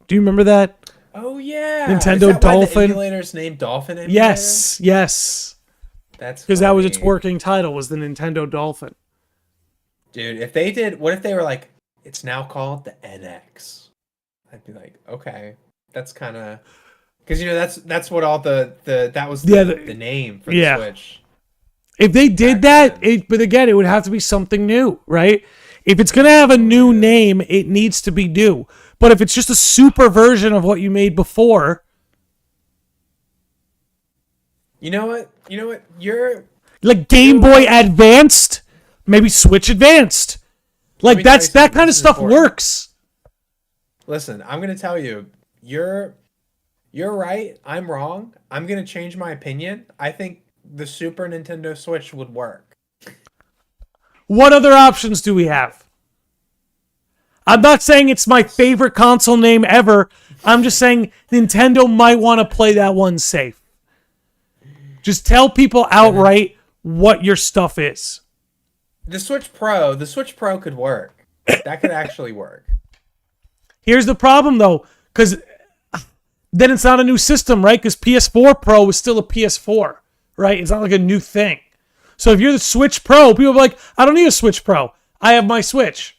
Do you remember that? Oh, yeah. Nintendo Is that Dolphin. Why the emulator's named Dolphin Emulator? Yes. That's because that was its funny. working title, was the Nintendo Dolphin. Dude, if they did, what if they were like, it's now called the NX? I'd be like, okay, that's kind of, because that's what all that was the name for the Switch. If they did that, but again, it would have to be something new, right? If it's going to have a new name, it needs to be new. But if it's just a super version of what you made before... You know what? You're... Like Game Boy Advanced? Maybe Switch Advanced. Like, that kind of stuff works. Listen, I'm going to tell you, you're right, I'm wrong. I'm going to change my opinion. I think the Super Nintendo Switch would work. What other options do we have? I'm not saying it's my favorite console name ever. I'm just saying Nintendo might want to play that one safe. Just tell people outright what your stuff is. The Switch Pro could work. That could actually work. Here's the problem, though, because then it's not a new system, right? Because PS4 Pro is still a PS4, right? It's not like a new thing. So if you're the Switch Pro, people are like, I don't need a Switch Pro. I have my Switch.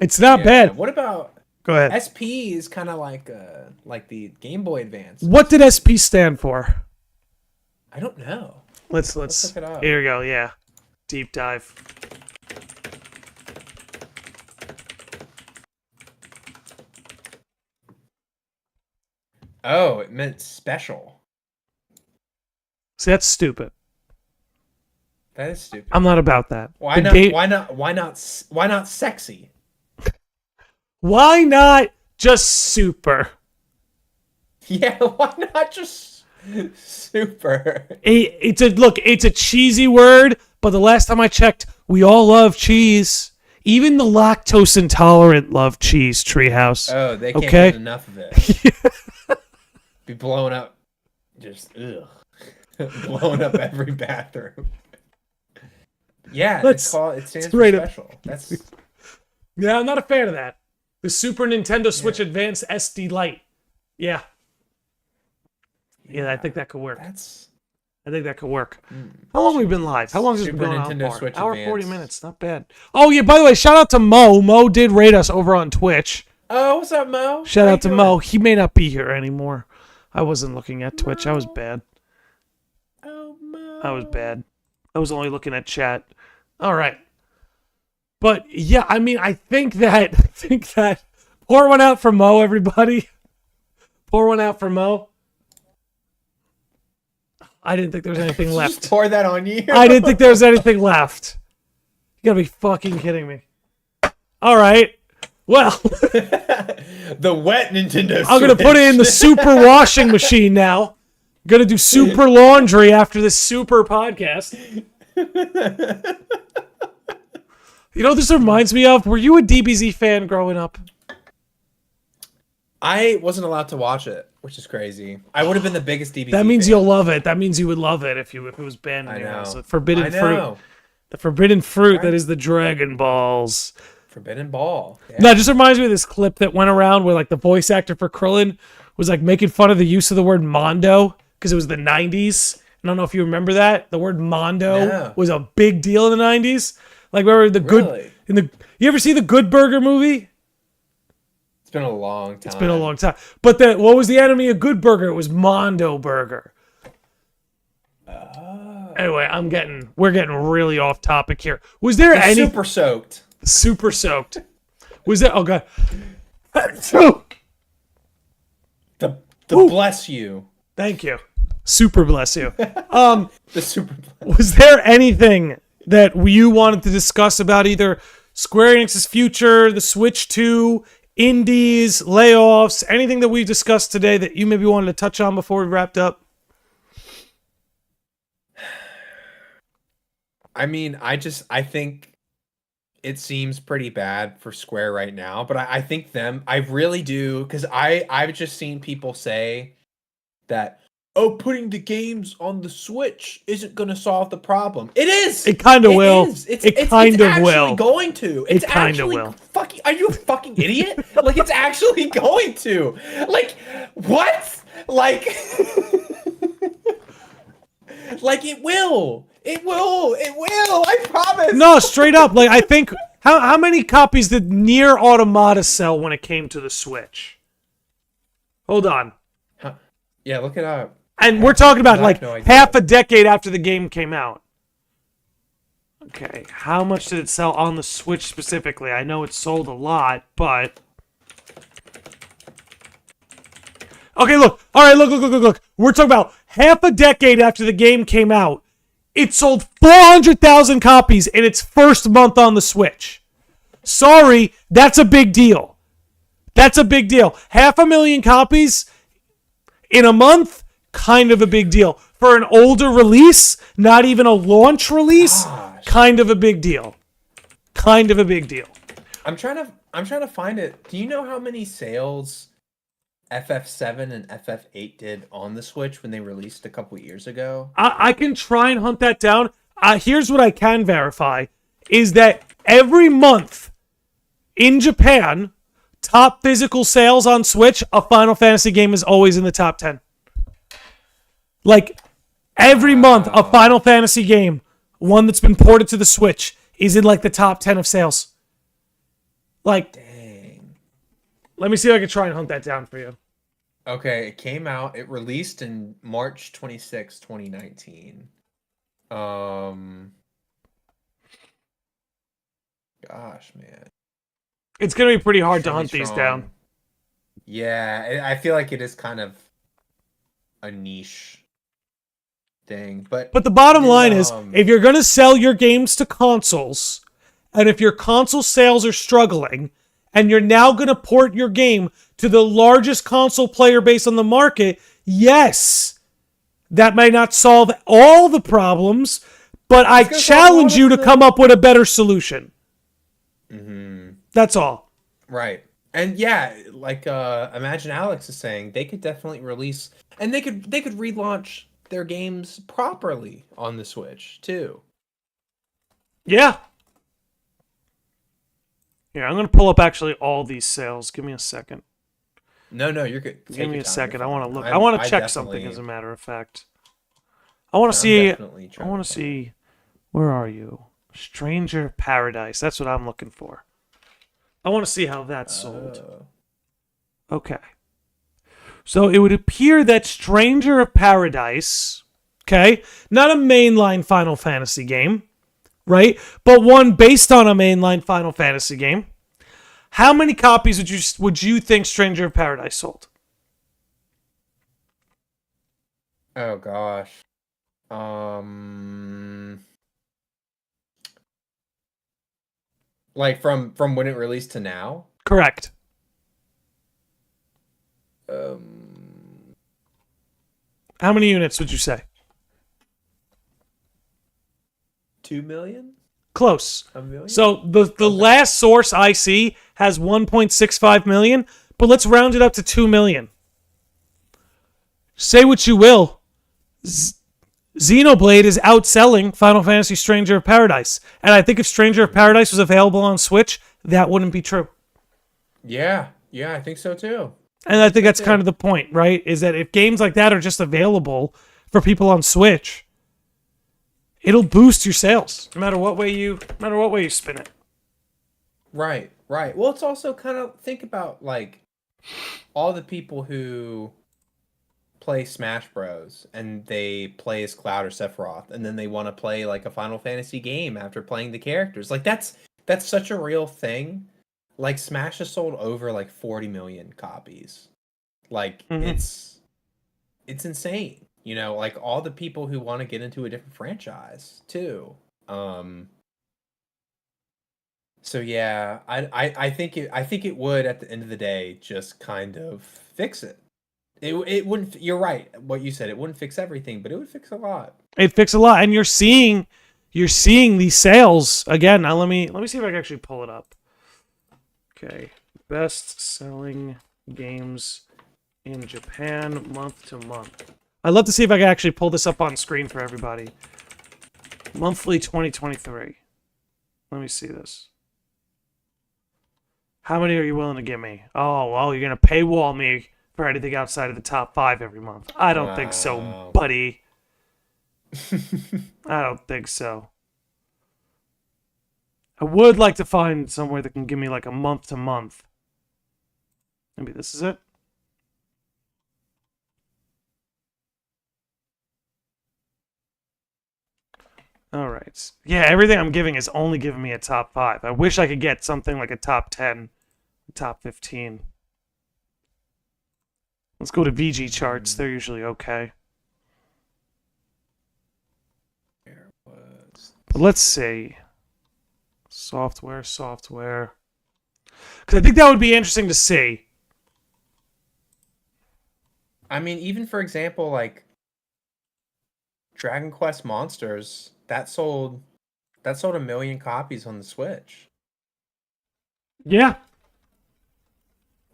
It's not bad. What about... Go ahead. SP is kind of like the Game Boy Advance. What did SP stand for? I don't know. Let's look it up. Here we go. Yeah, deep dive. Oh, it meant special. See, that's stupid. That is stupid. I'm not about that. Why not sexy? Why not just super? Yeah, why not just super? It's a cheesy word, but the last time I checked, we all love cheese. Even the lactose intolerant love cheese, Treehouse. Oh, they can't get enough of it. Be blowing up, just blowing up every bathroom. Yeah, it stands for special. That's yeah, I'm not a fan of that. The Super Nintendo Switch Advanced SD Lite. Yeah, I think that could work. I think that could work. How long have we been live? How long has this been going on for? Hour 40 minutes. Not bad. Oh, yeah, by the way, shout out to Mo. Mo did rate us over on Twitch. Oh, what's up, Mo? Shout out to Mo. He may not be here anymore. I wasn't looking at Twitch. I was bad. Oh, Mo. I was bad. I was only looking at chat. All right. But yeah, I mean, I think that pour one out for Mo, everybody. Pour one out for Mo. I didn't think there was anything left. Just pour that on you. I didn't think there was anything left. You gotta be fucking kidding me. All right. Well, the wet Nintendo Switch. I'm gonna put it in the super washing machine now. I'm gonna do super laundry after this super podcast. You know what this reminds me of? Were you a DBZ fan growing up? I wasn't allowed to watch it, which is crazy. I would have been the biggest DBZ That means fan. you'll love it. That means you would love it if it was banned in your house. The forbidden fruit. The forbidden fruit that is the Dragon Balls. Forbidden Ball. Yeah. No, it just reminds me of this clip that went around where like the voice actor for Krillin was like making fun of the use of the word Mondo because it was the 90s. I don't know if you remember that. The word Mondo was a big deal in the 90s. Like remember the good you ever see the Good Burger movie? It's been a long time. It's been a long time. But what was the enemy of Good Burger? It was Mondo Burger. Anyway, we're getting really off topic here. Was there any super soaked? Super soaked. Was there? Oh god. The bless you. Thank you. Super bless you. The super. Was there anything that you wanted to discuss about either Square Enix's future, the Switch 2, indies, layoffs, anything that we discussed today that you maybe wanted to touch on before we wrapped up? I mean, I think it seems pretty bad for Square right now, but I think I really do, because I've just seen people say that, oh, putting the games on the Switch isn't going to solve the problem. It is! It kind of will. It kind of will. Going to. It's it kind of will. Fucking, are you a fucking idiot? Like, it's actually going to. Like, what? Like, like it will. It will. I promise. No, straight up. Like, I think, how many copies did Nier Automata sell when it came to the Switch? Hold on. Yeah, look it up. And we're talking about like half a decade after the game came out. Okay, how much did it sell on the Switch specifically? I know it sold a lot, but... Okay, look. All right, look. We're talking about half a decade after the game came out. It sold 400,000 copies in its first month on the Switch. Sorry, that's a big deal. That's a big deal. 500,000 copies in a month? Kind of a big deal. For an older release, not even a launch release, kind of a big deal. Kind of a big deal. I'm trying to find it. Do you know how many sales FF7 and FF8 did on the Switch when they released a couple years ago? I can try and hunt that down. Here's what I can verify, is that every month in Japan, top physical sales on Switch, a Final Fantasy game is always in the top 10. Like, every month, a Final Fantasy game, one that's been ported to the Switch, is in, like, the top 10 of sales. Like, dang. Let me see if I can try and hunt that down for you. Okay, it released in March 26, 2019. Gosh, man. It's going to be pretty hard to hunt these down. Yeah, I feel like it is kind of a niche thing, but the bottom line is, if you're going to sell your games to consoles, and if your console sales are struggling, and you're now going to port your game to the largest console player base on the market, yes, that may not solve all the problems, but I challenge you to come up with a better solution. Mm-hmm. That's all. Right. And yeah, like Imagine Alex is saying, they could definitely release, and they could relaunch their games properly on the Switch too. Yeah. Here, I'm gonna pull up actually all these sales. Give me a second. No, you're good. Give me a second. I want to look. I want to check something. As a matter of fact, I want to see. I want to see. Where are you? Stranger Paradise. That's what I'm looking for. I want to see how that's sold. Okay. So it would appear that Stranger of Paradise, okay, not a mainline Final Fantasy game, right? But one based on a mainline Final Fantasy game. How many copies would you think Stranger of Paradise sold? Oh gosh. Like from when it released to now? Correct. How many units would you say? 2 million? Close. A million? So the last source I see has 1.65 million, but let's round it up to 2 million. Say what you will. Xenoblade is outselling Final Fantasy Stranger of Paradise. And I think if Stranger of Paradise was available on Switch, that wouldn't be true. Yeah, I think so too. And I think that's kind of the point, right? Is that if games like that are just available for people on Switch, it'll boost your sales no matter what way you spin it. Right. Well, it's also kind of think about like all the people who play Smash Bros. And they play as Cloud or Sephiroth, and then they want to play like a Final Fantasy game after playing the characters. Like that's such a real thing. Like Smash has sold over like 40 million copies. Like it's insane. You know, like all the people who want to get into a different franchise too. So yeah, I think it would at the end of the day just kind of fix it. It wouldn't. You're right. What you said, it wouldn't fix everything, but it would fix a lot. It fixed a lot, and you're seeing these sales again. Now let me see if I can actually pull it up. Okay, best selling games in Japan month to month. I'd love to see if I can actually pull this up on screen for everybody. Monthly 2023. Let me see this. How many are you willing to give me? Oh, well, you're going to paywall me for anything outside of the top 5 every month. I don't think so, buddy. I don't think so. I would like to find somewhere that can give me like a month to month. Maybe this is it. All right. Yeah, everything I'm giving is only giving me a top 5. I wish I could get something like a top 10, top 15. Let's go to VG charts. They're usually okay. But let's see. Software. Because I think that would be interesting to see. I mean, even for example, like Dragon Quest Monsters, that sold 1 million copies on the Switch. Yeah.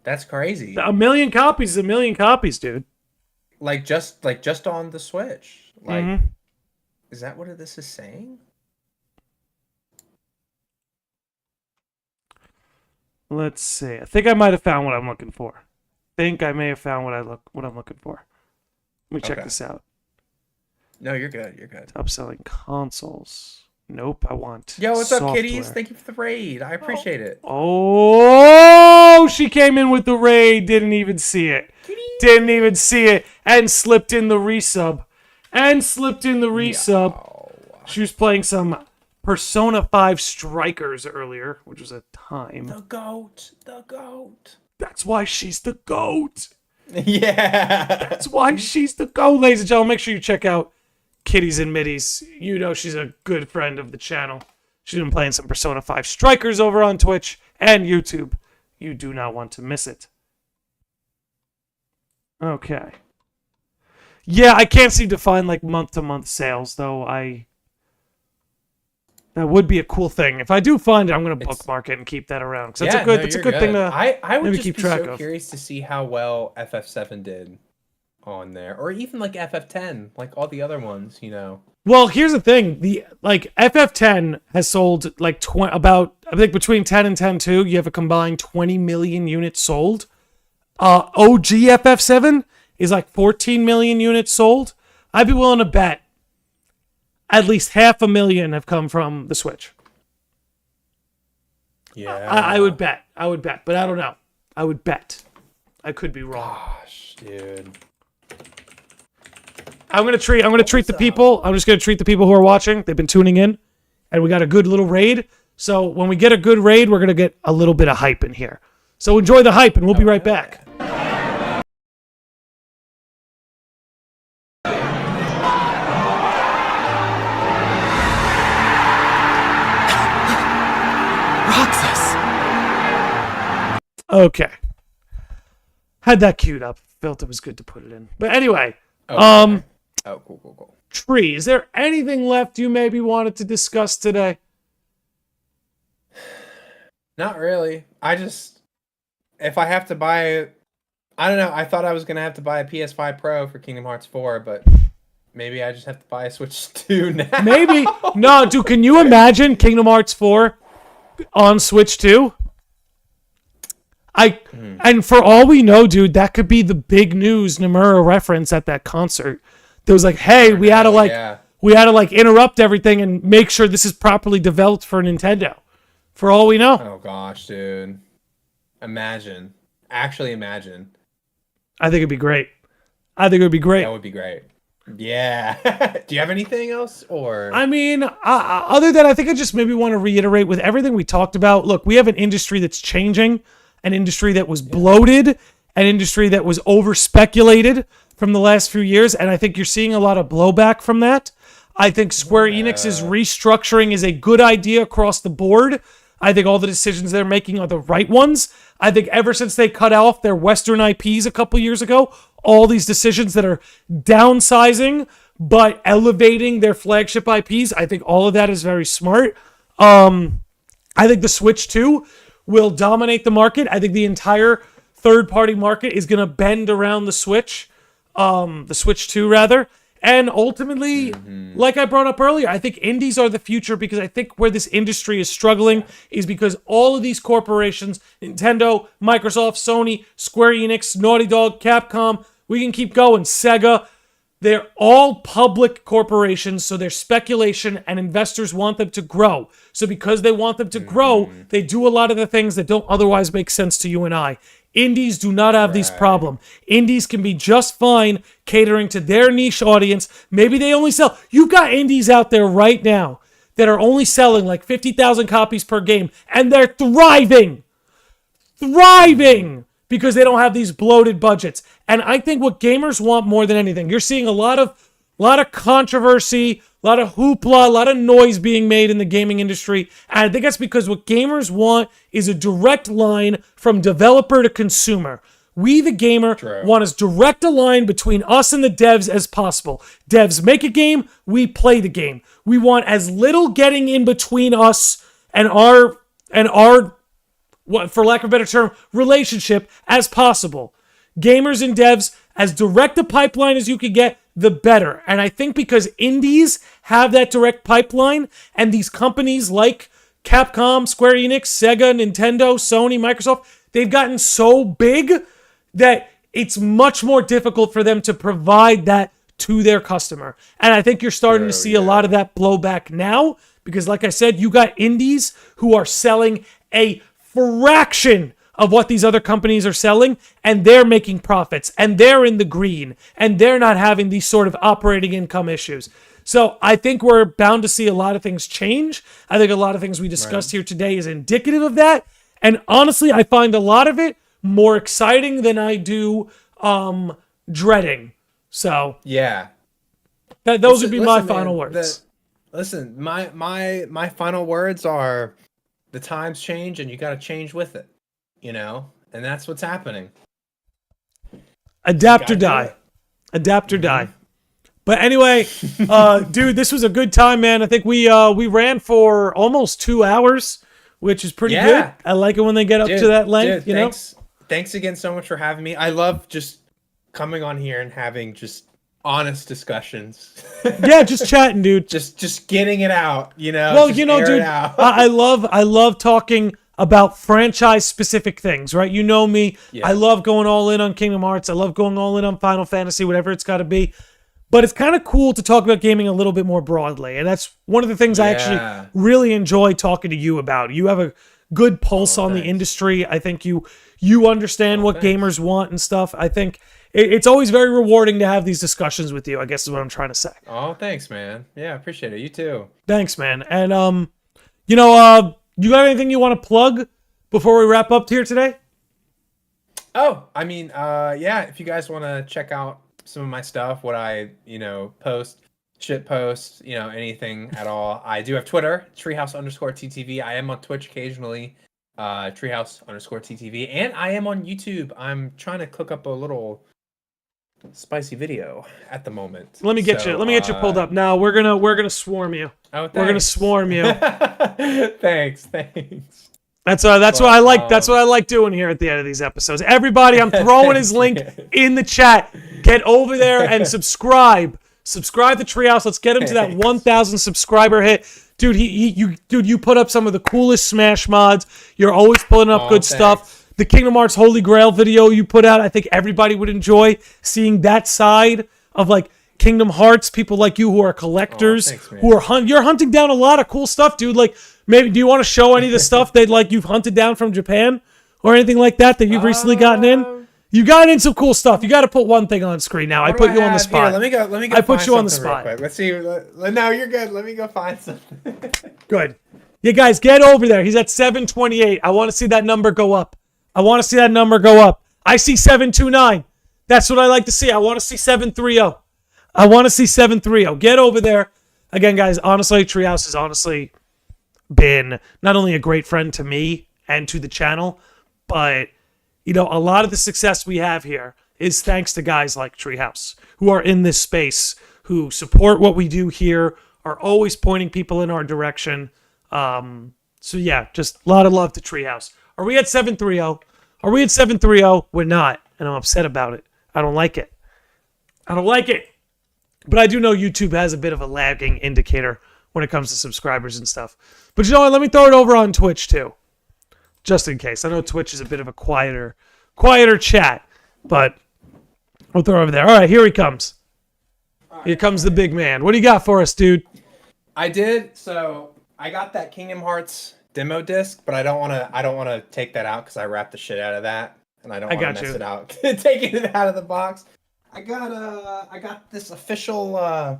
That's crazy. 1 million copies is 1 million copies, dude. Like just on the Switch. Like, is that what this is saying? Let's see. I think I might have found what I'm looking for. I may have found what I'm looking for. Let me check this out. No, you're good. Top selling consoles. Nope, I want Yo, what's software. up, kitties? Thank you for the raid. I appreciate it. Oh, she came in with the raid. Didn't even see it. Didn't even see it. And slipped in the resub. She was playing some Persona 5 Strikers earlier, which was a time. The goat. That's why she's the GOAT. Yeah. That's why she's the GOAT, ladies and gentlemen. Make sure you check out Kitties and Middies. You know she's a good friend of the channel. She's been playing some Persona 5 Strikers over on Twitch and YouTube. You do not want to miss it. Okay. Yeah, I can't seem to find like month-to-month sales, though. That would be a cool thing. If I do find it, I'm going to bookmark it and keep that around. Because it's a good thing to I would maybe just keep be track so of. curious to see how well FF7 did on there. Or even like FF10, like all the other ones, you know. Well, here's the thing. FF10 has sold like about, I think between 10 and 10.2, you have a combined 20 million units sold. OG FF7 is like 14 million units sold. I'd be willing to bet at least 500,000 have come from the Switch. Yeah. I would bet, but I don't know. I would bet. I could be wrong. Gosh, dude. I'm gonna treat the people. I'm just gonna treat the people who are watching. They've been tuning in and we got a good little raid. So when we get a good raid, we're going to get a little bit of hype in here. So enjoy the hype, and we'll be right back. Okay. Had that queued up. Felt it was good to put it in. But anyway, Oh, cool. Tree, is there anything left you maybe wanted to discuss today? Not really. If I have to buy, I don't know. I thought I was gonna have to buy a PS5 Pro for Kingdom Hearts 4, but maybe I just have to buy a Switch 2 now. Maybe. No, dude, can you imagine Kingdom Hearts 4 on Switch 2? And for all we know, dude, that could be the big news Nomura reference at that concert. There was like, hey, we had to interrupt everything and make sure this is properly developed for Nintendo. For all we know. Oh gosh, dude. Imagine. Actually imagine. I think it'd be great. I think it would be great. That would be great. Yeah. Do you have anything else, or? I mean, other than I think I just maybe want to reiterate with everything we talked about. Look, we have an industry that's changing, an industry that was bloated, an industry that was over-speculated from the last few years, and I think you're seeing a lot of blowback from that. I think Square Enix's restructuring is a good idea across the board. I think all the decisions they're making are the right ones. I think ever since they cut off their Western IPs a couple years ago, all these decisions that are downsizing but elevating their flagship IPs, I think all of that is very smart. I think the Switch 2 will dominate the market. I think the entire third-party market is going to bend around the Switch 2 rather. And ultimately, like I brought up earlier, I think indies are the future, because I think where this industry is struggling is because all of these corporations, Nintendo, Microsoft, Sony, Square Enix, Naughty Dog, Capcom, we can keep going, Sega, they're all public corporations, so there's speculation and investors want them to grow. So because they want them to grow, they do a lot of the things that don't otherwise make sense to you and I. Indies do not have these problems. Indies can be just fine catering to their niche audience. Maybe they only sell. You've got indies out there right now that are only selling like 50,000 copies per game, and they're thriving. Thriving! Because they don't have these bloated budgets. And I think what gamers want more than anything, you're seeing a lot of controversy, a lot of hoopla, a lot of noise being made in the gaming industry. And I think that's because what gamers want is a direct line from developer to consumer. We, the gamer, want as direct a line between us and the devs as possible. Devs make a game, we play the game. We want as little getting in between us and our what, for lack of a better term, relationship as possible. Gamers and devs, as direct a pipeline as you could get, the better. And I think because indies have that direct pipeline, and these companies like Capcom, Square Enix, Sega, Nintendo, Sony, Microsoft, they've gotten so big that it's much more difficult for them to provide that to their customer. And I think you're starting to see a lot of that blowback now, because like I said, you got indies who are selling a fraction of what these other companies are selling, and they're making profits, and they're in the green, and they're not having these sort of operating income issues. So I think we're bound to see a lot of things change. I think a lot of things we discussed here today is indicative of that. And honestly, I find a lot of it more exciting than I do dreading. So yeah, those would be my final words. My final words are: the times change, and you got to change with it. You know, and that's what's happening. Adapt or die. Adapt or die. But anyway, dude, this was a good time, man. I think we ran for almost 2 hours, which is pretty good. I like it when they get up to that length. Thanks again so much for having me. I love just coming on here and having just honest discussions. Yeah, just chatting, dude. Just getting it out. You know. Well, you know, dude, I love talking about franchise-specific things, right? You know me. Yeah. I love going all in on Kingdom Hearts. I love going all in on Final Fantasy, whatever it's got to be. But it's kind of cool to talk about gaming a little bit more broadly. And that's one of the things I actually really enjoy talking to you about. You have a good pulse on the thanks. industry. I think you understand what thanks. gamers want and stuff. I think it's always very rewarding to have these discussions with you, I guess is what I'm trying to say. Oh, thanks, man. Yeah, I appreciate it. You too. Thanks, man. And you know, you got anything you want to plug before we wrap up here today? Oh, I mean, yeah, if you guys want to check out some of my stuff, what I, post, shit post, anything at all, I do have Twitter, treehouse_TTV. I am on Twitch occasionally, treehouse_TTV, and I am on YouTube. I'm trying to cook up a little spicy video at the moment. Let me get you pulled up. Now we're gonna swarm you. Oh, thanks. We're gonna swarm you. Thanks. That's what I like. That's what I like doing here at the end of these episodes. Everybody, I'm throwing his link in the chat. Get over there and subscribe. Subscribe to Treehouse. Let's get him to that 1,000 subscriber hit. Dude, you put up some of the coolest Smash mods. You're always pulling up good stuff. The Kingdom Hearts Holy Grail video you put out, I think everybody would enjoy seeing that side of like Kingdom Hearts. People like you who are collectors, you're hunting down a lot of cool stuff, dude. Like, maybe do you want to show any of the stuff that like you've hunted down from Japan or anything like that you've recently gotten in? You got in some cool stuff. You got to put one thing on screen now. I put you on the spot. Here, let me go. I put you on the spot. Let's see. No, you're good. Let me go find something. Good. Yeah, guys, get over there. He's at 728. I want to see that number go up. I see 729. That's what I like to see. I want to see 730. Get over there. Again, guys, honestly, Treehouse has honestly been not only a great friend to me and to the channel, but, a lot of the success we have here is thanks to guys like Treehouse who are in this space, who support what we do here, are always pointing people in our direction. So yeah, just a lot of love to Treehouse. Are we at 730? We're not, and I'm upset about it. I don't like it. But I do know YouTube has a bit of a lagging indicator when it comes to subscribers and stuff. But you know what? Let me throw it over on Twitch too, just in case. I know Twitch is a bit of a quieter chat, but we'll throw it over there. All right, here he comes. Here comes the big man. What do you got for us, dude? I got that Kingdom Hearts demo disc, but I don't want to take that out because I wrapped the shit out of that, and I don't want to mess it out taking it out of the box. I got this official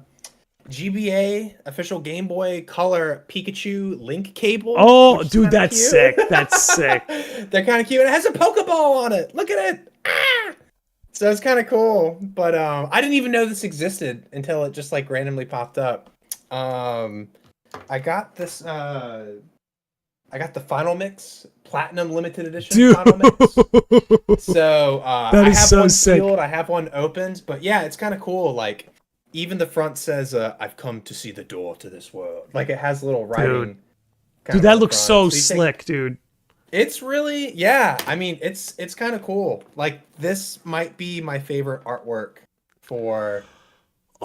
GBA official Game Boy Color Pikachu link cable. Oh, dude, that's sick. That's sick. They're kind of cute. It has a Pokeball on it. Look at it. So it's kind of cool. But I didn't even know this existed until it just like randomly popped up. I got this. I got the Final Mix Platinum Limited Edition. Dude. Final Mix. So I have so one sick. sealed. I have one opened. But yeah, it's kind of cool. Like even the front says, "I've come to see the door to this world." Like it has little writing. Dude, that looks so slick, dude. It's really, yeah. I mean, it's kind of cool. Like this might be my favorite artwork for.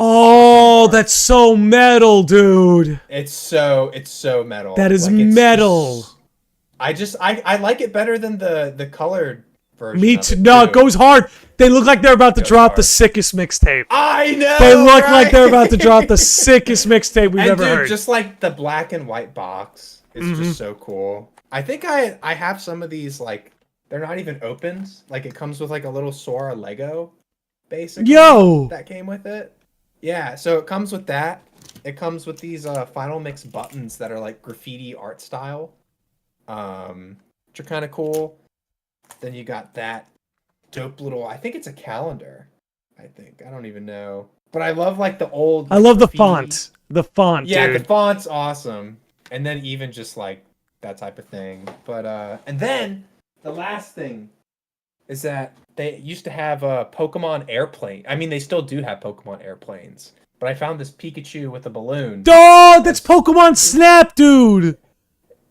Oh, that's so metal, dude. It's so metal. That is metal. I like it better than the colored version. Me too. No, it goes hard. They look like they're about to drop the sickest mixtape. I know. They look like they're about to drop the sickest mixtape we've ever heard. Just like the black and white box is just so cool. I think I have some of these, like they're not even opened. Like it comes with like a little Sora Lego, basically. Yo, that came with it. Yeah, so it comes with that. It comes with these Final Mix buttons that are like graffiti art style, which are kind of cool. Then you got that dope little, I think it's a calendar. I don't even know. But I love like the old. I love graffiti. The font. Yeah, dude. The font's awesome. And then even just like that type of thing. But and then the last thing is that they used to have a Pokemon airplane. I mean, they still do have Pokemon airplanes. But I found this Pikachu with a balloon. Oh, that's Pokemon Snap, dude.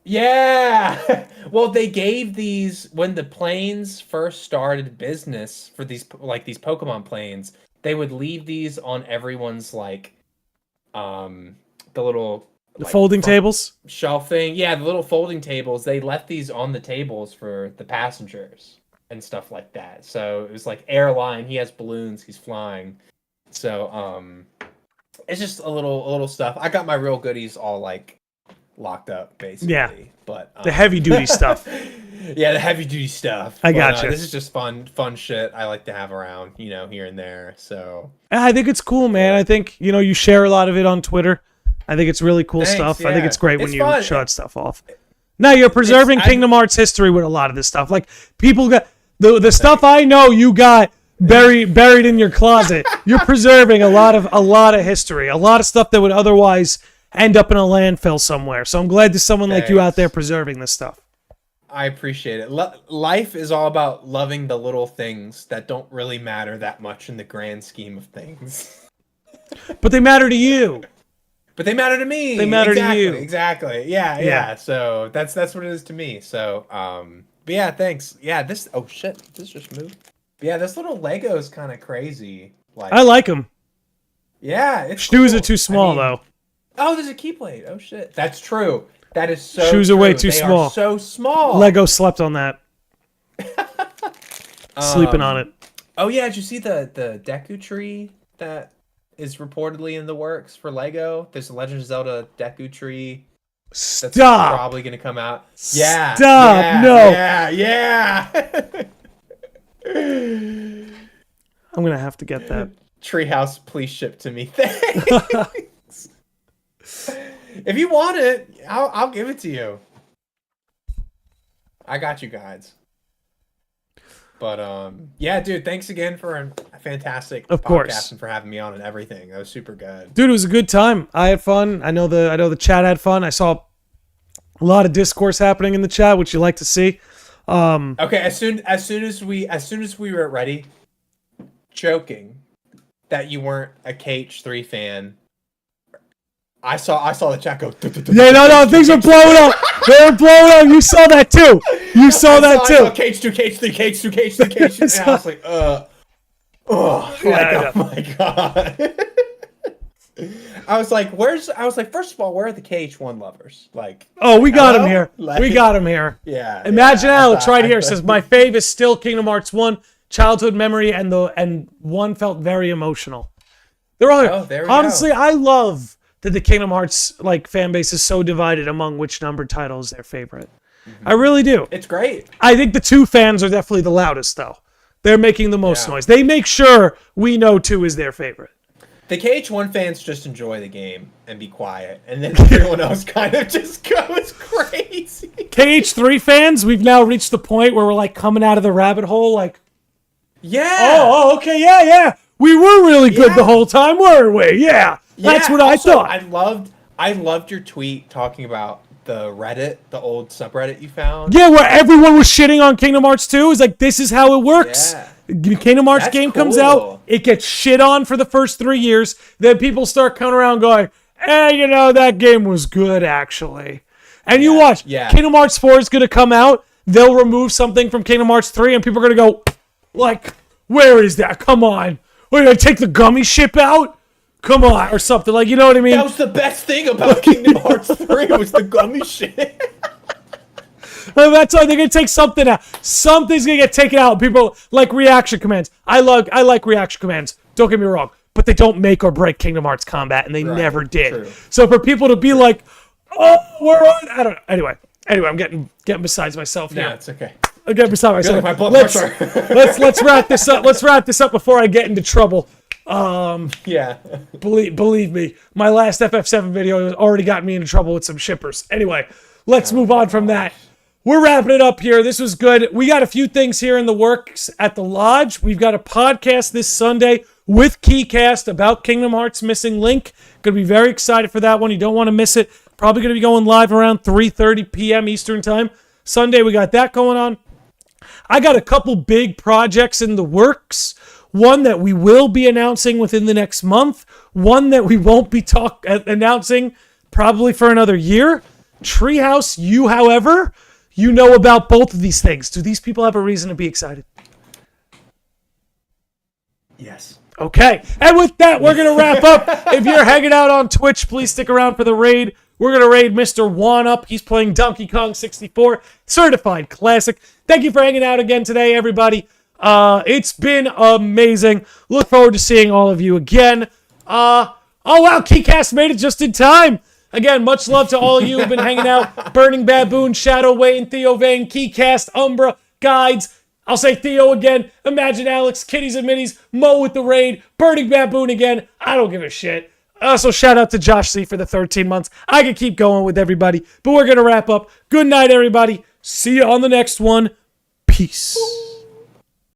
Yeah. Well, they gave these when the planes first started business for these Pokemon planes. They would leave these on everyone's like, the little folding tables shelf thing. Yeah, the little folding tables. They left these on the tables for the passengers and stuff like that. So it was like airline. He has balloons. He's flying. So it's just a little stuff. I got my real goodies all like locked up, basically. Yeah. But The heavy duty stuff. yeah, the heavy duty stuff. I But, gotcha. This is just fun shit I like to have around, here and there. So I think it's cool, man. I think, you share a lot of it on Twitter. I think it's really cool Thanks, stuff. I think yeah. it's great when It's you fun. show that stuff off. Now you're preserving Kingdom Hearts history with a lot of this stuff. Like people got the stuff I know you got buried in your closet. You're preserving a lot of history, a lot of stuff that would otherwise end up in a landfill somewhere. So I'm glad there's someone like you out there preserving this stuff. I appreciate it. Life is all about loving the little things that don't really matter that much in the grand scheme of things. But they matter to you. But they matter to me. They matter to you. Exactly. Yeah. So that's what it is to me. So but yeah, thanks. Yeah, this this just moved. But yeah, this little Lego is kind of crazy. Like I like them. Yeah, it's Shoes cool. are too small though. Oh, there's a keyblade. Oh shit. That's true. That is so Shoes true. are way too They small. Are so small. Lego slept on that. Sleeping on it. Oh yeah, did you see the Deku tree that is reportedly in the works for Lego? There's a Legend of Zelda Deku tree that's Stop. probably gonna come out. Yeah. Stop. Yeah, No. Yeah. I'm gonna have to get that. Treehouse, please ship to me. Thanks. If you want it, I'll give it to you. I got you guys. But yeah, dude, thanks again for a fantastic podcast and for having me on and everything. That was super good. Dude, it was a good time. I had fun. I know the chat had fun. I saw a lot of discourse happening in the chat, which you like to see. Okay, as soon as we were ready, joking that you weren't a KH3 fan, I saw the chat go. Yeah, no, things are blowing up. They were blowing up. You saw that too. You saw that too. I saw KH2, KH3, KH2, KH3, KH2, and I was like, oh my god. I was like, first of all, where are the KH1 lovers? Like, oh, we got him here. Like, we got him here. Yeah. Imagine Alex right here says, my fave is still Kingdom Hearts 1, childhood memory, and one felt very emotional. They're all here. Oh, there we Honestly, go. I love that the Kingdom Hearts fan base is so divided among which numbered title is their favorite. Mm-hmm. I really do. It's great. I think the 2 fans are definitely the loudest, though. They're making the most noise. They make sure we know 2 is their favorite. The KH1 fans just enjoy the game and be quiet, and then everyone else kind of just goes crazy. KH3 fans, we've now reached the point where we're like coming out of the rabbit hole, like, yeah. Oh, okay, yeah. We were really good the whole time, weren't we? Yeah. That's what also, I thought. I loved your tweet talking about the Reddit, the old subreddit you found. Yeah, where everyone was shitting on Kingdom Hearts 2. It's like, this is how it works. Yeah. Kingdom Hearts That's game cool. comes out, it gets shit on for the first 3 years, then people start coming around going, that game was good, actually. And you watch, Kingdom Hearts 4 is going to come out, they'll remove something from Kingdom Hearts 3, and people are going to go, like, where is that? Come on. What, did I take the gummy ship out? Come on, or something, like, you know what I mean? That was the best thing about Kingdom Hearts 3 was the gummy shit. That's why they're gonna take something out. Something's gonna get taken out. People like reaction commands. I like reaction commands. Don't get me wrong, but they don't make or break Kingdom Hearts combat, and they never did. True. So for people to be like, "Oh, we're on," I don't know. Anyway, I'm getting besides myself here. Yeah, it's okay. I'm getting beside myself. My blood pressure. let's wrap this up. Let's wrap this up before I get into trouble. Yeah. Believe me, my last FF7 video already got me into trouble with some shippers. Anyway, let's move on from that. We're wrapping it up here. This was good. We got a few things here in the works at the Lodge. We've got a podcast this Sunday with KeyCast about Kingdom Hearts Missing Link. Going to be very excited for that one. You don't want to miss it. Probably going to be going live around 3:30 p.m. Eastern Time. Sunday, we got that going on. I got a couple big projects in the works. One that we will be announcing within the next month. One that we won't be announcing probably for another year. Treehouse, however, you know about both of these things. Do these people have a reason to be excited? Yes. Okay. And with that, we're going to wrap up. If you're hanging out on Twitch, please stick around for the raid. We're going to raid Mr. One Up. He's playing Donkey Kong 64. Certified classic. Thank you for hanging out again today, everybody. It's been amazing. Look forward to seeing all of you again. Oh, wow. KeyCast made it just in time. Again, much love to all of you who've been hanging out. Burning Baboon, Shadow Wayne, Theo Vane, Keycast, Umbra, Guides. I'll say Theo again. Imagine Alex, Kitties and Minis, Mo with the raid, Burning Baboon again. I don't give a shit. Also, shout out to Josh C for the 13 months. I could keep going with everybody, but we're going to wrap up. Good night, everybody. See you on the next one. Peace.